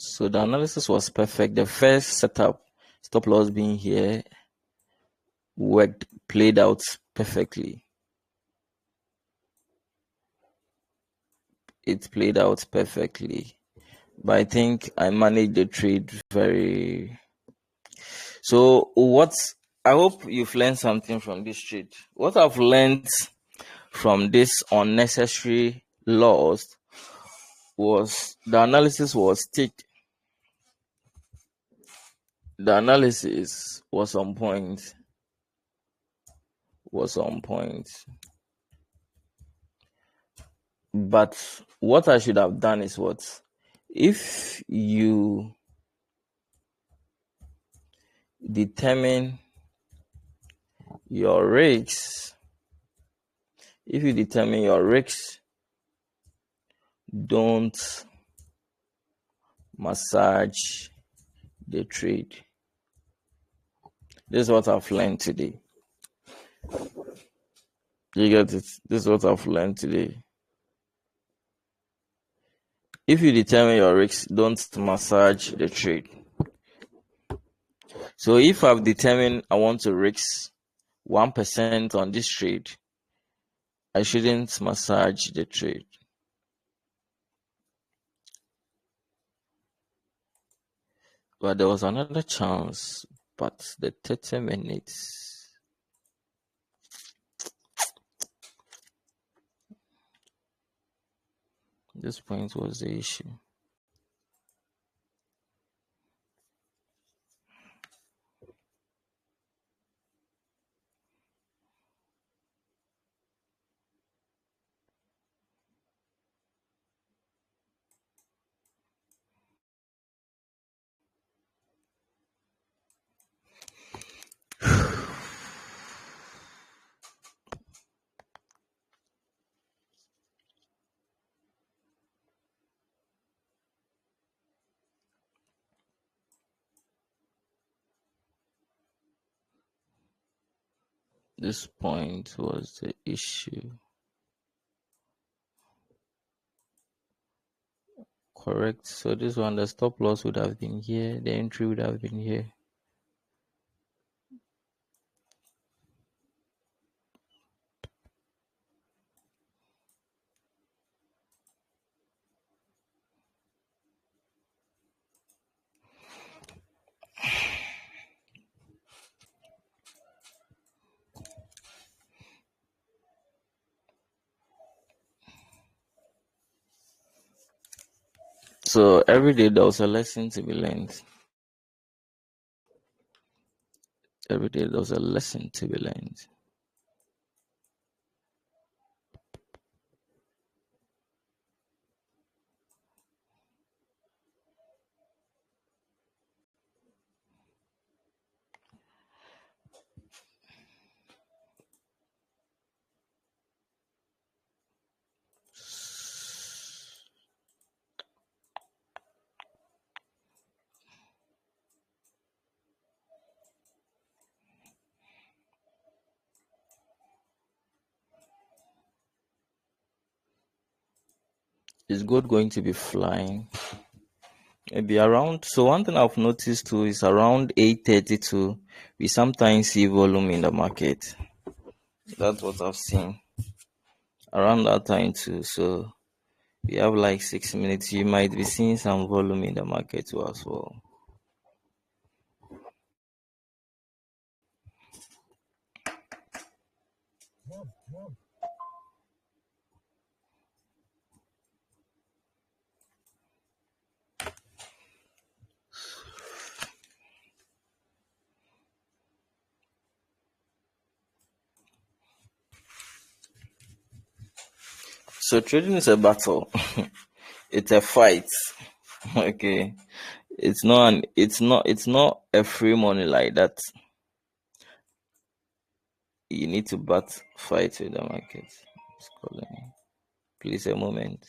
Speaker 1: So the analysis was perfect. The first setup, stop loss being here, played out perfectly. It played out perfectly. But I think I managed the trade very. So I hope you've learned something from this trade. What I've learned from this unnecessary loss was the analysis was thick. The analysis was on point. But what I should have done is what? If you determine your risks, don't massage the trade. This is what I've learned today. You get it? This is what I've learned today. If you determine your risks, don't massage the trade. So if I've determined I want to risk 1% on this trade, I shouldn't massage the trade. But there was another chance, but the 30 minutes. This point was the issue. This point was the issue. Correct. So this one, the stop loss would have been here. The entry would have been here. So every day there was a lesson to be learned. Every day there was a lesson to be learned. Is gold going to be flying? Maybe around. So one thing I've noticed too is around 8:32, we sometimes see volume in the market. That's what I've seen around that time too. So we have like 6 minutes. You might be seeing some volume in the market too as well. So trading is a battle. It's a fight. Okay. It's not a free money like that. You need to fight with the market. It's calling me. Please a moment.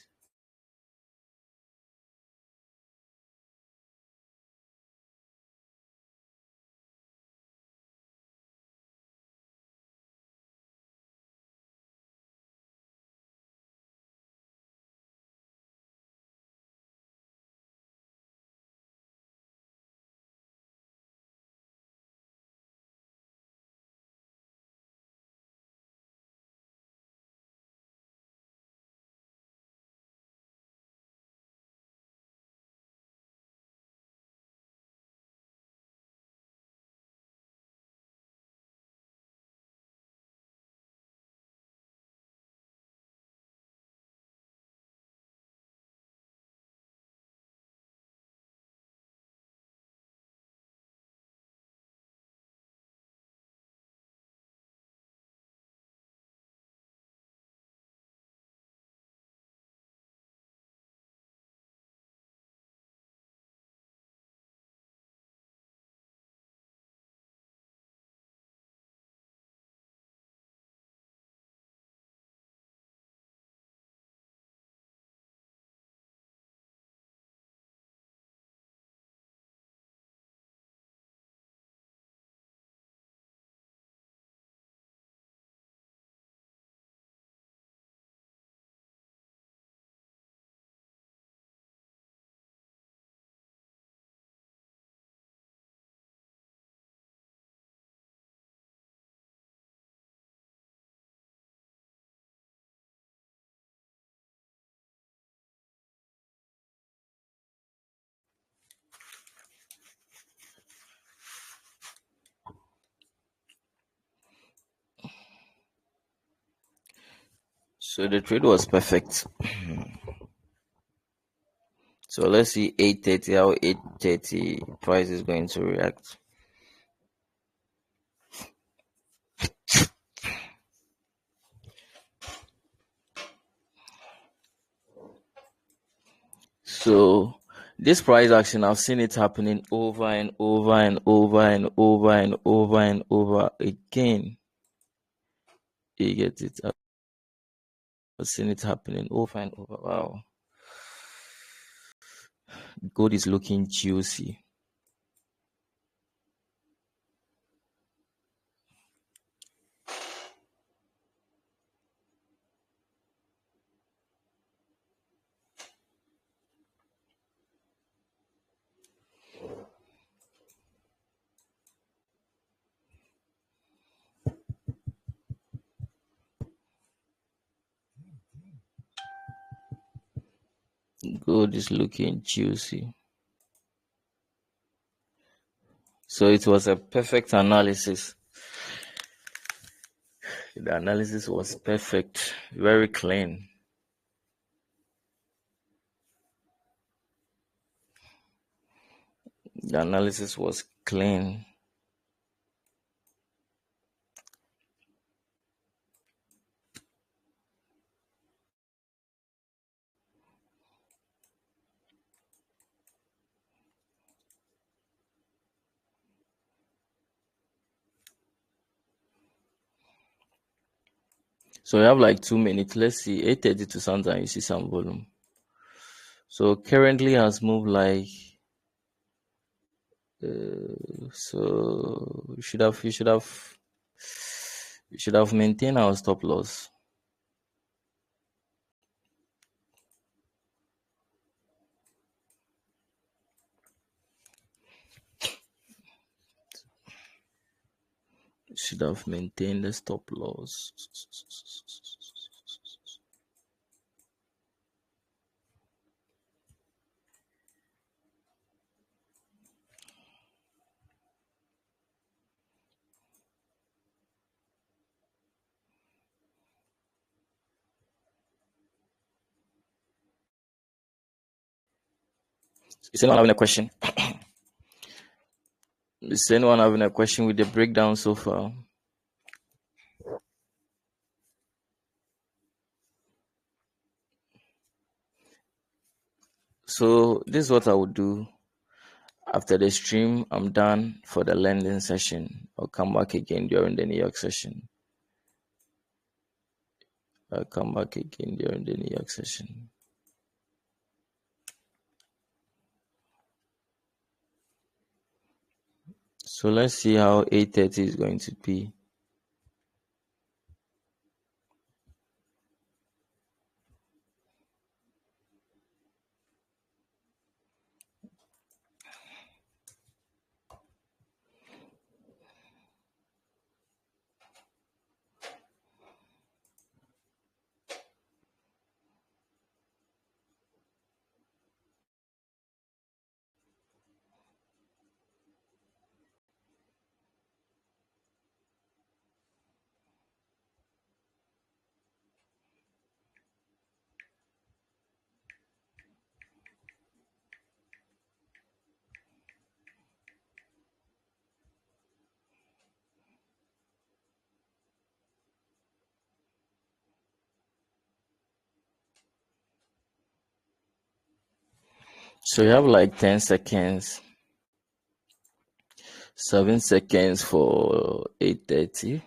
Speaker 1: So the trade was perfect. So let's see 8:30 how 8:30 price is going to react. So this price action, I've seen it happening over and over and over and over and over and over again. You get it? I've seen it happening over and over. Wow. Gold is looking juicy. Gold is looking juicy. So it was a perfect analysis. The analysis was perfect, very clean. The analysis was clean. So we have like 2 minutes. Let's see, 8:30 to something. You see some volume. So currently has moved like. So we should have maintained our stop loss. Should have maintained the stop loss. Is anyone having a question? Is anyone having a question with the breakdown so far? So this is what I would do. After the stream, I'm done for the lending session. I'll come back again during the New York session. So let's see how 8:30 is going to be. So you have like 10 seconds, 7 seconds for 8:30.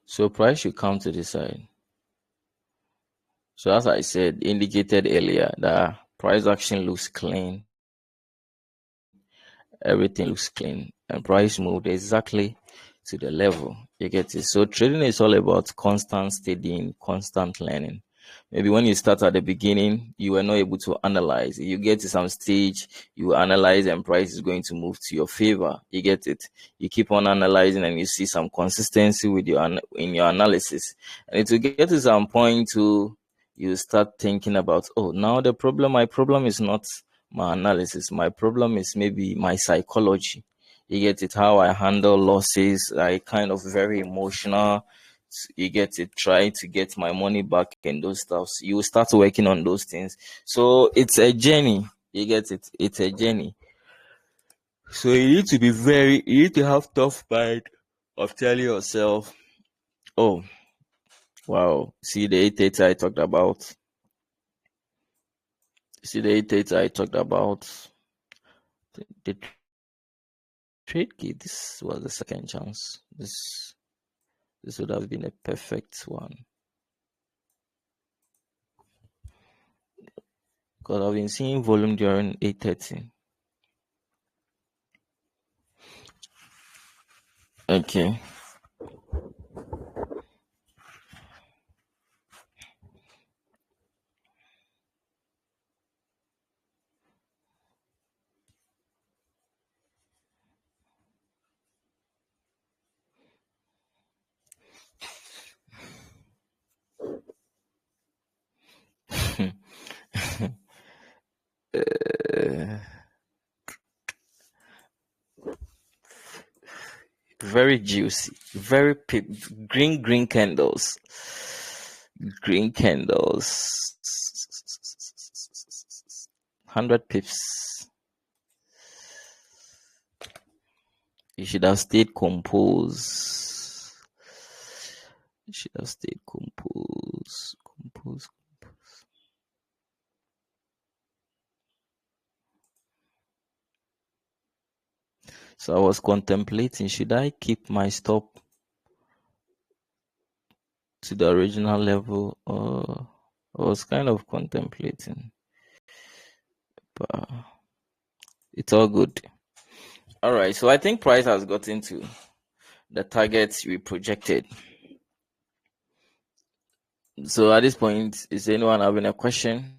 Speaker 1: So price should come to the side. So as I said, indicated earlier, the price action looks clean. Everything looks clean, and price moved exactly to the level. You get it. So trading is all about constant studying, constant learning. Maybe when you start at the beginning, you were not able to analyze. You get to some stage, you analyze and price is going to move to your favor. You get it. You keep on analyzing and you see some consistency with in your analysis. And it will get to some point to you start thinking about, oh, now my problem is not my analysis. My problem is maybe my psychology. You get it, how I handle losses, I kind of very emotional. You get it, try to get my money back and those stuffs. You start working on those things. So it's a journey. You get it, it's a journey. So you need to have tough mind of telling yourself, oh, wow, see the 8 I talked about. See the 8 I talked about. The trade key, this was the second chance. This would have been a perfect one. Because I've been seeing volume during 8:30. Okay. Very juicy, very green candles, green candles, 100 pips. You should have stayed composed. You should have stayed composed. So I was contemplating, should I keep my stop to the original level, or I was kind of contemplating, but it's all good. All right, so I think price has gotten to the targets we projected. So at this point, is anyone having a question?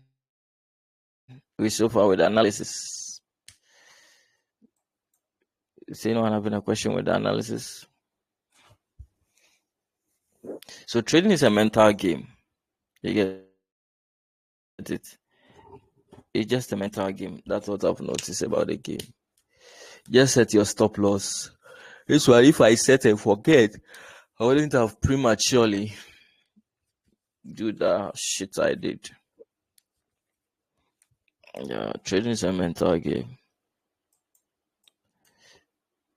Speaker 1: We so far with analysis. Is anyone having a question with the analysis? So trading is a mental game. You get it? It's just a mental game. That's what I've noticed about the game. Just set your stop loss. This one, if I set and forget, I wouldn't have prematurely do the shit I did. Yeah, trading is a mental game.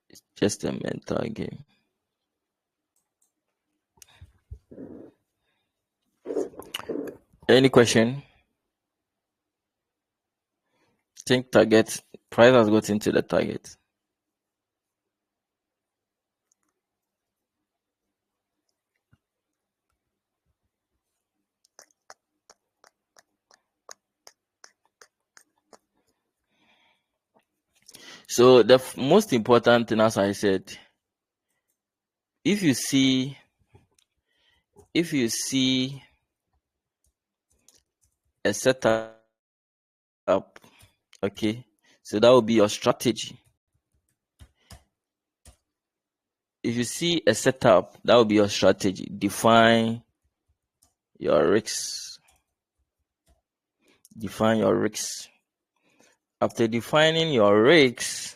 Speaker 1: It's just a mental game. Any question? Think target. Price has got into the target. So the most important thing, as I said, if you see a setup, okay, so that will be your strategy. If you see a setup, that will be your strategy. Define your risks. Define your risks. After defining your risks,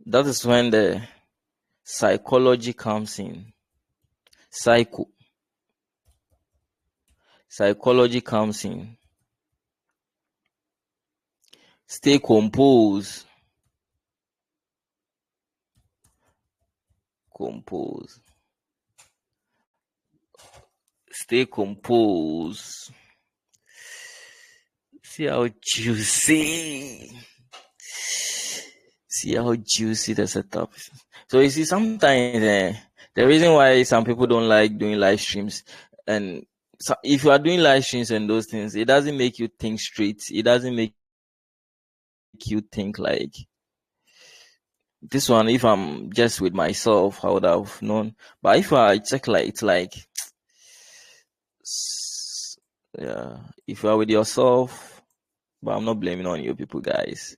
Speaker 1: that is when the psychology comes in. Psychology comes in. Stay composed. Stay composed. See how juicy. See how juicy the setup is. So you see, sometimes the reason why some people don't like doing live streams, and so if you are doing live streams and those things, it doesn't make you think straight. It doesn't make you think like this one. If I'm just with myself, I would have known. But if I check like it's like Yeah, if you are with yourself, but I'm not blaming on you people, guys.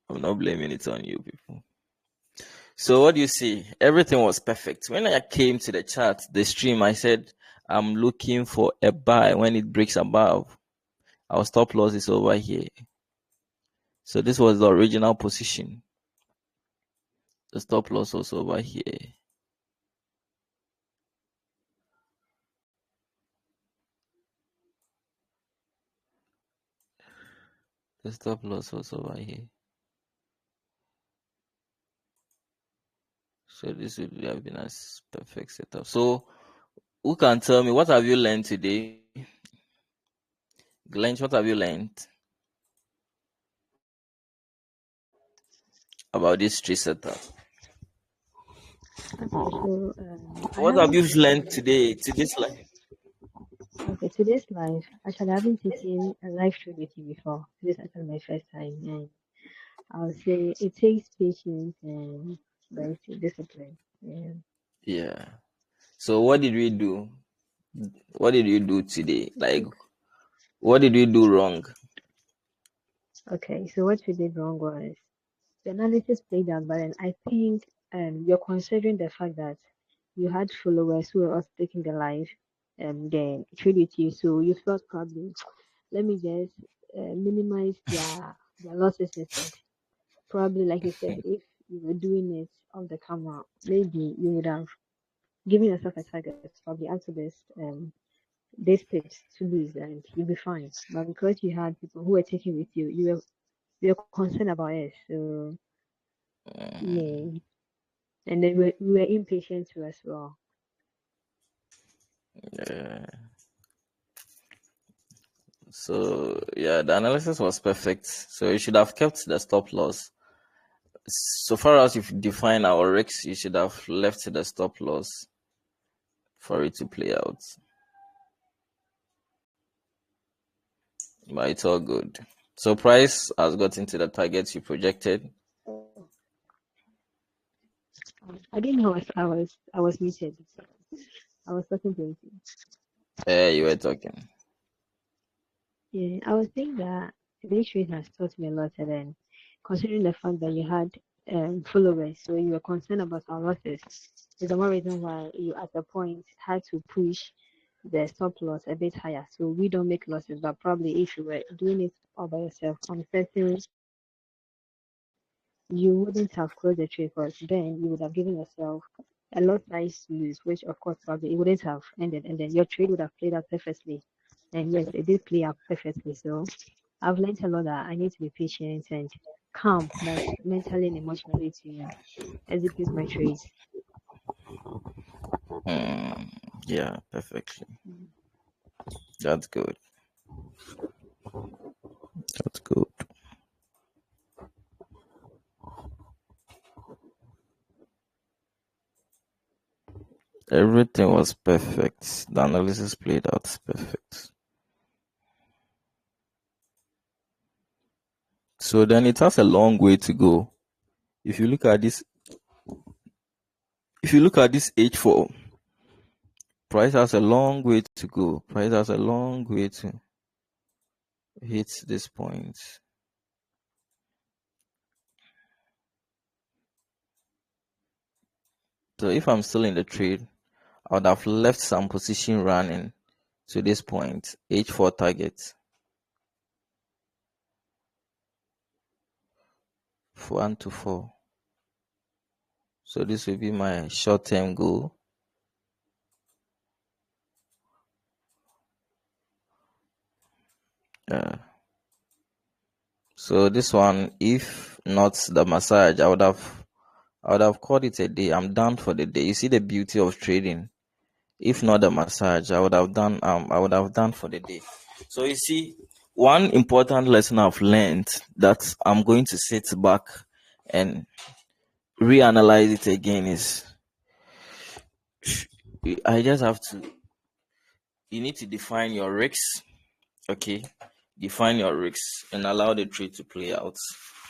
Speaker 1: I'm not blaming it on you people. So what do you see? Everything was perfect. When I came to the chart, the stream, I said I'm looking for a buy when it breaks above. Our stop loss is over here. So this was the original position. The stop loss was over here. The stop loss was over here. So this would have been a perfect setup. So who can tell me what have you learned today? Glenn, what have you learned about this tree setup?
Speaker 2: Okay, so I
Speaker 1: What have
Speaker 2: haven't
Speaker 1: you learned
Speaker 2: taken.
Speaker 1: today to this life?
Speaker 2: Okay, today's live. Actually, I haven't taken a live trade with you before. This is actually my first time, and I'll say it takes patience and very discipline. Yeah.
Speaker 1: Yeah. So what did we do? What did you do today? Like, what did we do wrong?
Speaker 2: Okay, so what we did wrong was the analysis played out, but then I think you're considering the fact that you had followers who were also taking the live then trade with you, so you felt probably let me just minimize their losses instead. Probably like you said, if you were doing it on the camera, maybe you would have given yourself a target, probably answer this pitch to lose and you'll be fine. But because you had people who were taking with you, you were concerned about it. So yeah. And then we were impatient too as well.
Speaker 1: Yeah. So yeah, the analysis was perfect. So you should have kept the stop loss. So far as you've defined our risks, you should have left the stop loss for it to play out. But it's all good. So price has gotten to the targets you projected.
Speaker 2: I didn't know if I was muted. I was talking to you.
Speaker 1: You were talking.
Speaker 2: Yeah, I was saying that this trade has taught me a lot, and then considering the fact that you had followers, so you were concerned about our losses, is the one reason why you at the point had to push the stop loss a bit higher, so we don't make losses. But probably if you were doing it all by yourself on certain, you wouldn't have closed the trade first. Then you would have given yourself a lot size to lose, which of course probably it wouldn't have ended, and then your trade would have played out perfectly. And yes, it did play out perfectly. So I've learned a lot that I need to be patient and calm, both mentally and emotionally, to execute my trades.
Speaker 1: Yeah, perfectly.
Speaker 2: Mm.
Speaker 1: That's good. That's good. Everything was perfect. The analysis played out perfect. So then it has a long way to go. If you look at this, H4, price has a long way to go. Price has a long way to hit this point. So if I'm still in the trade, I would have left some position running to this point, H4 target, 1 to 4. So this will be my short-term goal. So this one, if not the massage, I would have called it a day. I'm done for the day. You see the beauty of trading. If not the massage, I would have done for the day. So you see, one important lesson I've learned that I'm going to sit back and reanalyze it again is I just have to you need to define your risks, okay? Define your risks and allow the trade to play out.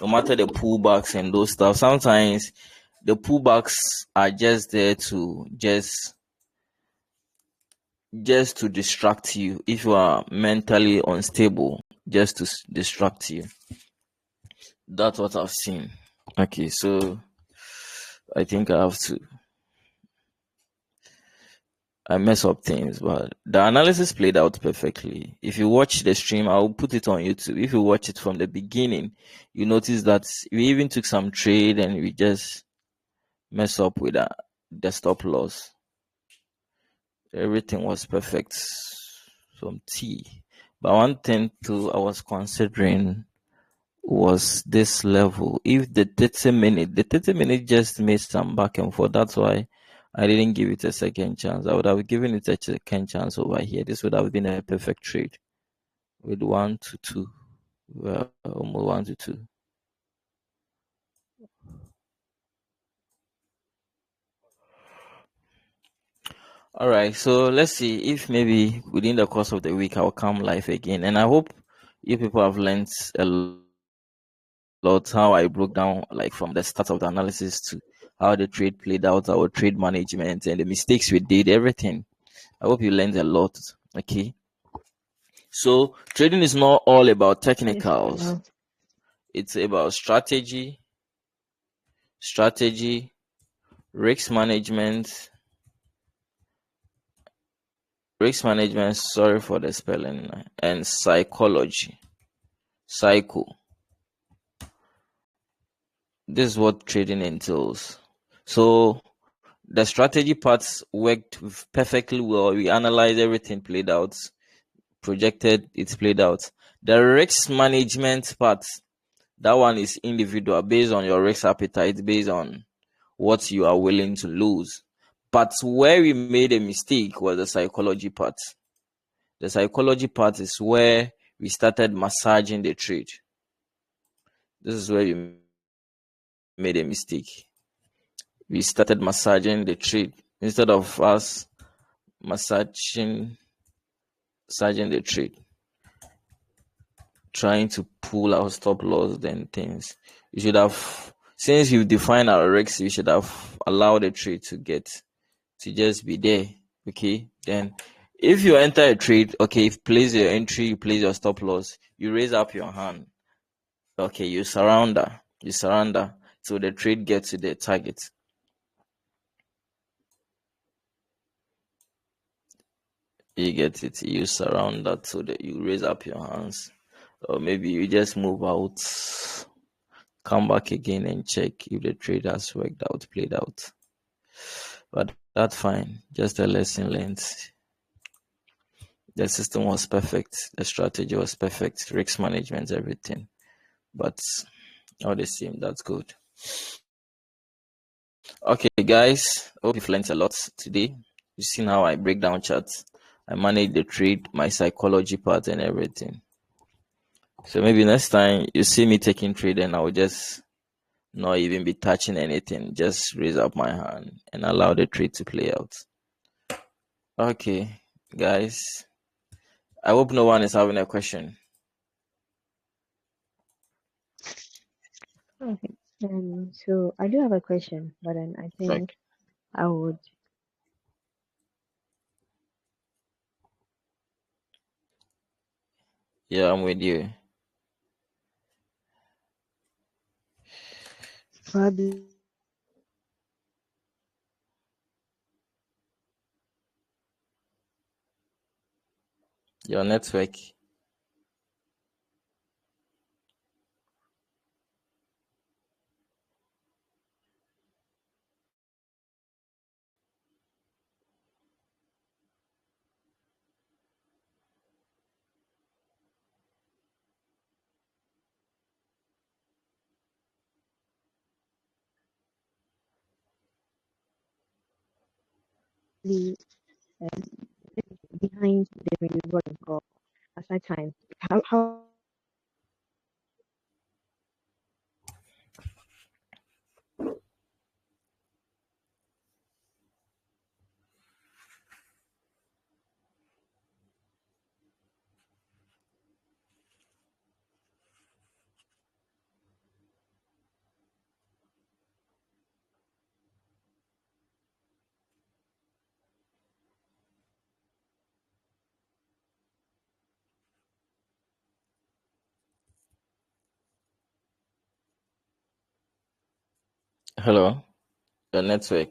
Speaker 1: No matter the pullbacks and those stuff. Sometimes the pullbacks are just there to just just to distract you. If you are mentally unstable, just to distract you. That's what I've seen. Okay, so I think I mess up things, but the analysis played out perfectly. If you watch the stream, I'll put it on YouTube. If you watch it from the beginning, you notice that we even took some trade and we just mess up with the stop loss. Everything was perfect from T. But one thing too I was considering was this level. If the 30 minute just made some back and forth. That's why I didn't give it a second chance. I would have given it a second chance over here. This would have been a perfect trade with 1 to 2. Well, almost 1 to 2. All right, so let's see if maybe within the course of the week I'll come live again, and I hope you people have learned a lot how I broke down like from the start of the analysis to how the trade played out, our trade management, and the mistakes we did, everything. I hope you learned a lot. Okay, so trading is not all about
Speaker 2: Yes,
Speaker 1: technicals;
Speaker 2: well,
Speaker 1: it's about strategy, risk management. Sorry for the spelling, and psychology. Psycho. This is what trading entails. So the strategy parts worked perfectly well. We analyzed everything played out, projected it's played out. The risk management part, that one is individual based on your risk appetite, based on what you are willing to lose. But where we made a mistake was the psychology part. The psychology part is where we started massaging the trade. This is where we made a mistake. We started massaging the trade instead of us massaging the trade, trying to pull our stop loss, then things. You should have, since you define our risks, you should have allowed the trade to just be there. Okay, then if you enter a trade, okay, if you place your entry, you place your stop loss, you raise up your hand. Okay, you surrender till the trade gets to the target. You get it. You surround that so that you raise up your hands, or maybe you just move out, come back again and check if the trade has worked out, played out. But that's fine. Just a lesson learned. The system was perfect. The strategy was perfect. Risk management, everything. But all the same, that's good. Okay, guys. Hope you've learned a lot today. You've seen how I break down charts. I manage the trade, my psychology part, and everything. So maybe next time you see me taking trade, and I'll just not even be touching anything. Just raise up my hand and allow the trade to play out. Okay, guys. I hope no one is having a question.
Speaker 2: okay. So I do have a question, but then I
Speaker 1: Okay.
Speaker 2: think I would
Speaker 1: Yeah, I'm with you.
Speaker 2: probably
Speaker 1: Your network.
Speaker 2: um, behind the reward of God aside time. How
Speaker 1: Hello, your network.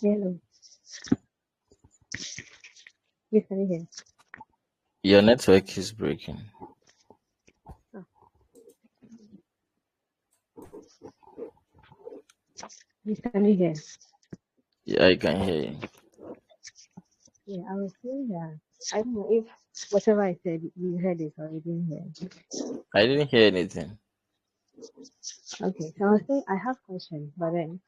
Speaker 2: Hello. Yes, can you hear?
Speaker 1: Your network is breaking.
Speaker 2: Oh, yes, can you hear?
Speaker 1: Yeah, I can hear you.
Speaker 2: Yeah, I was saying that I don't know if whatever I said you heard it or you didn't hear it.
Speaker 1: I didn't hear anything.
Speaker 2: Okay, so I was saying I have questions, but then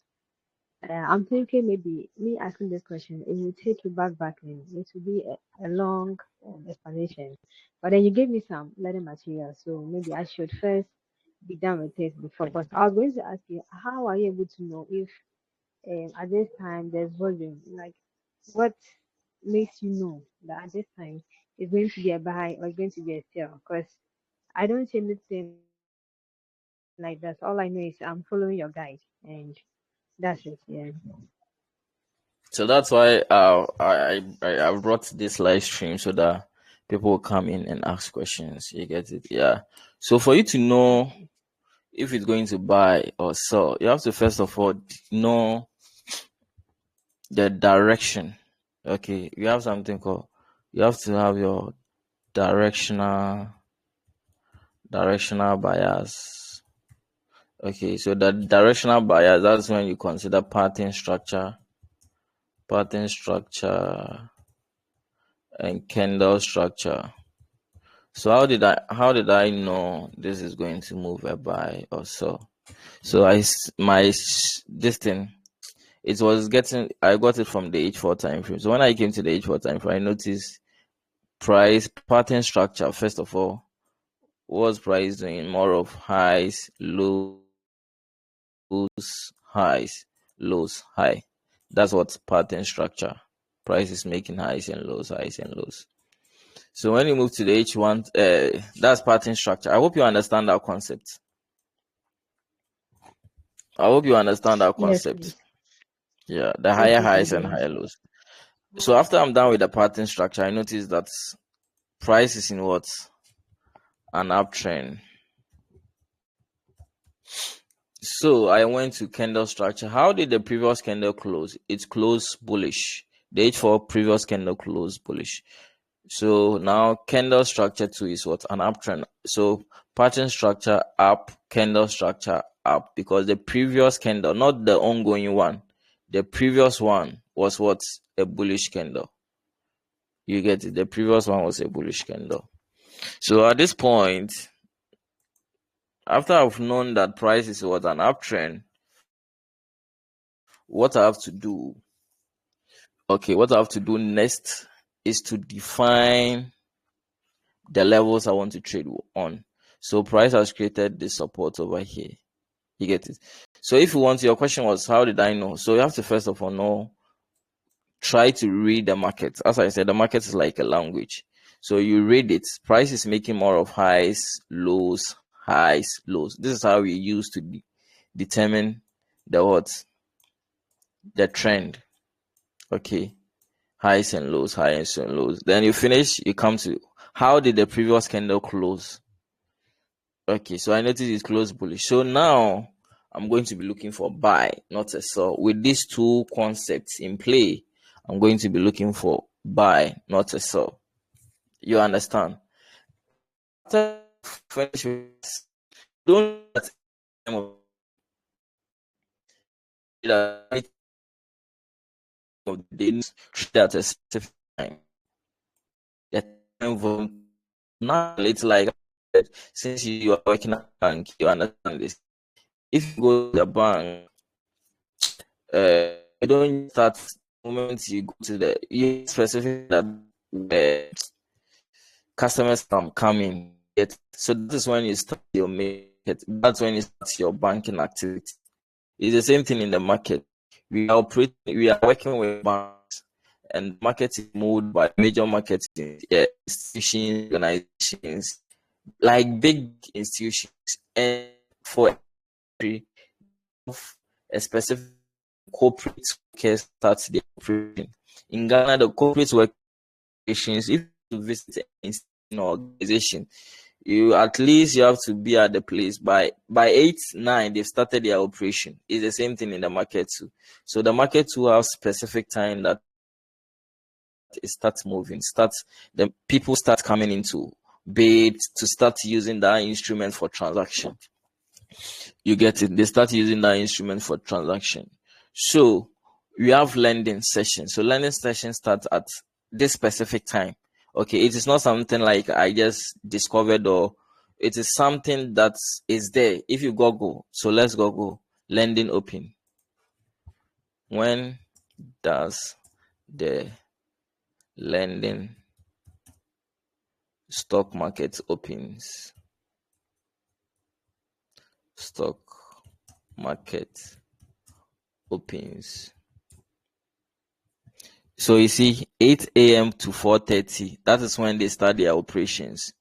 Speaker 2: I'm thinking maybe me asking this question, it will take you back in. It will be a long explanation. But then you gave me some learning material, so maybe I should first be done with this before. But I was going to ask you, how are you able to know if at this time there's volume? Like, what makes you know that at this time it's going to be a buy or it's going to be a sell? Because I don't see anything like that. All I know is I'm following your guide, and that's it. Yeah.
Speaker 1: So that's why I brought this live stream so that people will come in and ask questions. You get it? Yeah. So for you to know
Speaker 2: Okay.
Speaker 1: if it's going to buy or sell, you have to first of all know the direction. Okay, you have something called, you have to have your directional bias. Okay, so the directional bias, that's when you consider pattern structure and candle structure. So how did I know this is going to move a buy or so? So this thing, I got it from the H4 time frame. So when I came to the H4 time frame, I noticed price pattern structure. First of all, what's price doing? More of highs, lows, highs, lows, high. That's what pattern structure. Price is making highs and lows, highs and lows. So when you move to the H1, that's pattern structure. I hope you understand that concept. I hope you understand that
Speaker 2: Yes,
Speaker 1: concept.
Speaker 2: please.
Speaker 1: Yeah, the
Speaker 2: Yes,
Speaker 1: higher
Speaker 2: please, I
Speaker 1: highs and
Speaker 2: do.
Speaker 1: higher lows. So after I'm done with the pattern structure, I notice that price is in what? An uptrend. So I went to candle structure. How did the previous candle close? It closed bullish. The H4 previous candle closed bullish. So now candle structure 2 is what? An uptrend. So pattern structure up, candle structure up, because the previous candle, not the ongoing one, the previous one was what? A bullish candle. You get it? The previous one was a bullish candle. So at this point, after I've known that price is what? An uptrend, what I have to do, what I have to do next is to define the levels I want to trade on. So price has created this support over here. You get it? So if you want, your question was, how did I know? So you have to first of all try to read the market. As I said, the market is like a language. So you read it. Price is making more of highs, lows, highs, lows. This is how we use to determine the what? The trend. Okay. Highs and lows, highs and lows. Then you finish, you come to how did the previous candle close? Okay, so I noticed it closed bullish. So now I'm going to be looking for buy, not a sell. With these two concepts in play, I'm going to be looking for buy, not a sell. You understand? After finish with this, don't at any time of the day trade at a specific time. The time of now it's like, since you are working at a bank, you understand this. If you go to the bank, you don't start the moment you go to the you specific that customers come in. So that is when you start your market. That's when you start your banking activity. It's the same thing in the market. We are working with banks, and market is moved by major marketing institutions, organizations, like big institutions, and for every a specific corporate workers start their operation. In Ghana, the corporate work operations, if you visit an organization, you at least you have to be at the place by 8-9 they've started their operation. It's the same thing in the market too. So the market too have specific time that it starts moving, starts the people start coming into bid to start using that instrument for transaction. You get it? They start using that instrument for transaction. So we have lending session. So lending session starts at this specific time. Okay, it is not something like I just discovered, or it is something that is there. If you Google, so let's Google lending open. When does the lending stock market opens? Stock market opens. So you see, 8 a.m. to 4:30, that is when they start their operations.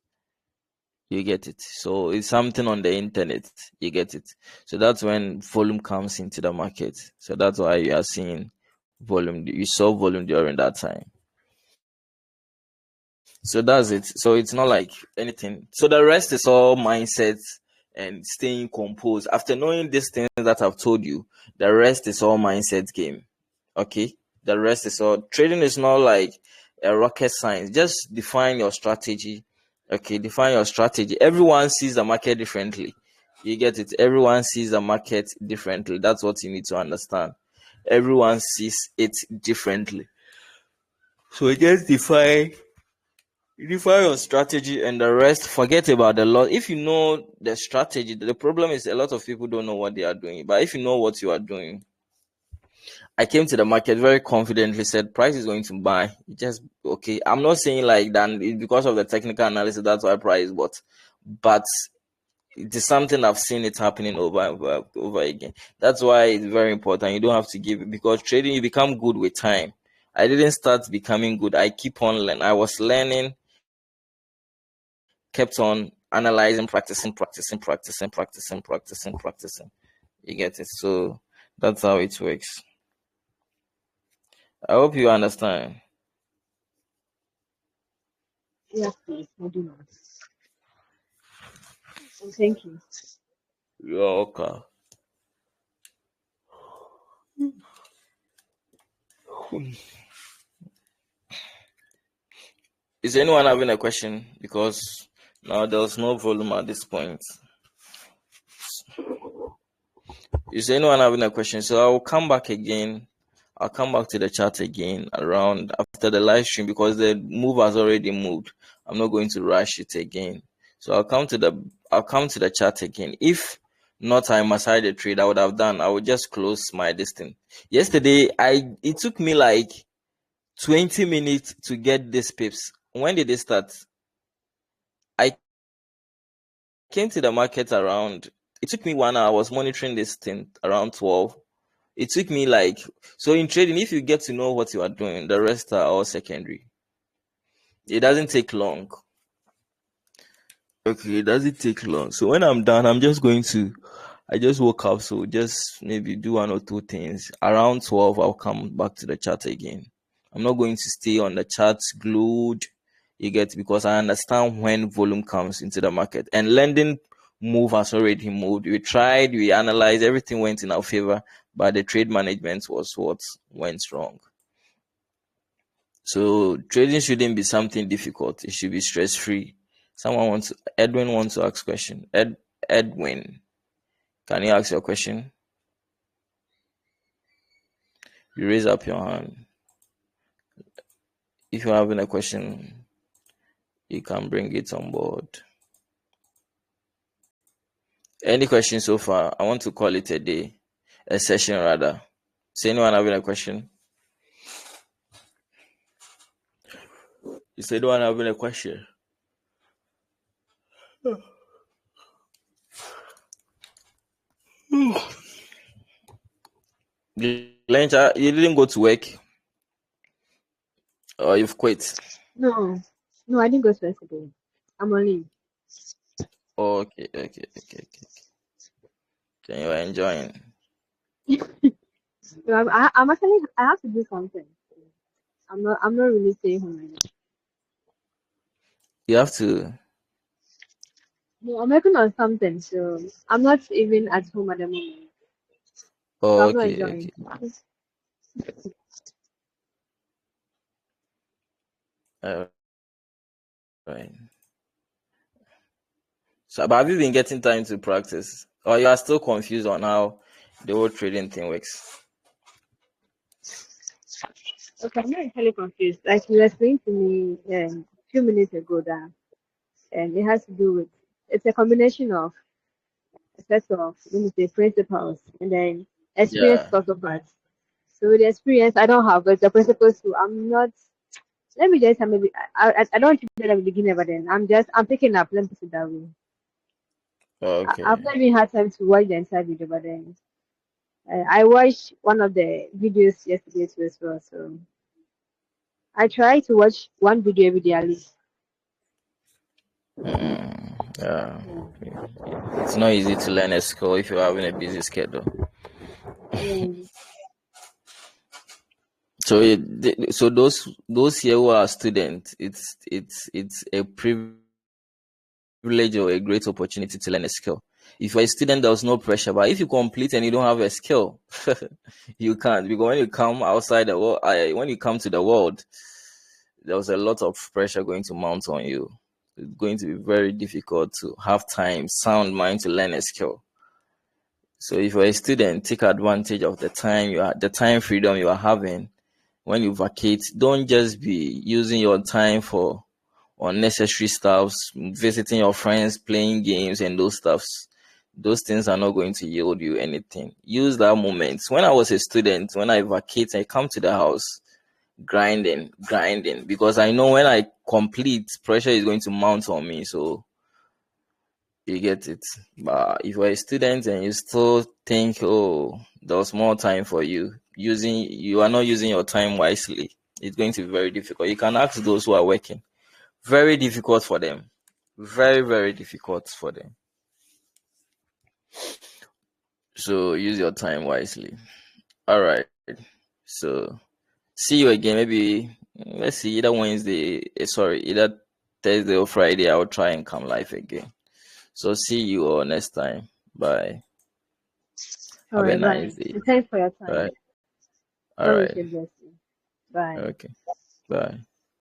Speaker 1: You get it? So it's something on the internet. You get it? So that's when volume comes into the market. So that's why you are seeing volume. You saw volume during that time. So that's it. So it's not like anything. So the rest is all mindset and staying composed. After knowing these things that I've told you, the rest is all mindset game. Okay? The rest is all trading is not like a rocket science. Just define your strategy. Okay, define your strategy. Everyone sees the market differently. You get it? Everyone sees the market differently. That's what you need to understand. Everyone sees it differently. So just define your strategy, and the rest forget about the loss. If you know the strategy, the problem is a lot of people don't know what they are doing. But if you know what you are doing, I came to the market very confidently, said price is going to buy. Just okay. I'm not saying like that because of the technical analysis that's why price, but it is something I've seen it happening over and over again. That's why it's very important. You don't have to give it, because trading you become good with time. I didn't start becoming good. I keep on learning. I was learning, kept on analyzing, practicing. You get it? So that's how it works. I hope you understand.
Speaker 2: Yes, please. I do not. And thank you.
Speaker 1: You're okay. Is anyone having a question? Because now there's no volume at this point. Is anyone having a question? So I'll come back again. I'll come back to the chat again around after the live stream, because the move has already moved. I'm not going to rush it again. So I'll come to the chat again. If not, I must hide the trade. I would have done. I would just close my distance. Yesterday, it took me like 20 minutes to get these pips. When did they start? I came to the market around, it took me 1 hour. I was monitoring this thing around 12. It took me like, so in trading, if you get to know what you are doing, the rest are all secondary. It doesn't take long. Okay, it doesn't take long. So when I'm done, I just woke up, so just maybe do 1 or 2 things. Around 12, I'll come back to the chat again. I'm not going to stay on the chat glued, you get, because I understand when volume comes into the market. And lending move has already moved. We tried, we analyzed, everything went in our favor, but the trade management was what went wrong. So trading shouldn't be something difficult. It should be stress-free. Edwin wants to ask question. Edwin, can you ask your question? You raise up your hand. If you're having a question, you can bring it on board. Any questions so far? I want to call it a day, a session rather. Is anyone having a question? Is anyone having a question? Glencha, you didn't go to work, or you've quit?
Speaker 2: No, no, I didn't go to work today. I'm on leave.
Speaker 1: Okay. Then you are enjoying.
Speaker 2: So I'm actually, I have to do something. I'm not really staying home right now.
Speaker 1: You have to.
Speaker 2: No, I'm working on something, so I'm not even at home at the moment. So
Speaker 1: Oh,
Speaker 2: I'm not
Speaker 1: okay,
Speaker 2: enjoying.
Speaker 1: okay. All right. So, but have you been getting time to practice, or you are still confused on how the whole trading thing works?
Speaker 2: Okay, I'm not entirely confused. Like you explained to me a few minutes ago that it has to do with it's a combination of a set of let me say principles and then experience
Speaker 1: Yeah.
Speaker 2: is also part. So with the experience I don't have, but the principles too. I'm not. Let me just say maybe I don't think that I'm a beginner, but then I'm picking up. Let me put it that way. I've
Speaker 1: Okay.
Speaker 2: not even had time to watch the entire video, but then I watched one of the videos yesterday too as well. So I try to watch one video every day at least.
Speaker 1: Yeah.
Speaker 2: Yeah.
Speaker 1: It's not easy to learn a skill if you're having a busy schedule.
Speaker 2: Yeah.
Speaker 1: So, so those here who are students, it's a privilege or a great opportunity to learn a skill. If you're a student, there's no pressure. But if you complete and you don't have a skill, you can't. Because when you come outside the world, when you come to the world, there's a lot of pressure going to mount on you. It's going to be very difficult to have time, sound mind to learn a skill. So if you're a student, take advantage of the time freedom you are having when you vacate. Don't just be using your time for unnecessary stuffs, visiting your friends, playing games, and those stuffs. Those things are not going to yield you anything. Use that moment. When I was a student, when I vacate, I come to the house grinding, because I know when I complete, pressure is going to mount on me. So you get it. But if you're a student and you still think, oh, there was more time for you, you are not using your time wisely, it's going to be very difficult. You can ask those who are working. Very difficult for them. Very, very difficult for them. So use your time wisely. All right. So see you again. Maybe let's see, either Wednesday, either Thursday or Friday. I'll try and come live again. So see you all next time. Bye.
Speaker 2: All
Speaker 1: Have a
Speaker 2: right, bye.
Speaker 1: nice day.
Speaker 2: And thanks for your time.
Speaker 1: Bye. All
Speaker 2: God
Speaker 1: right.
Speaker 2: richly bless you. Bye.
Speaker 1: Okay. Bye.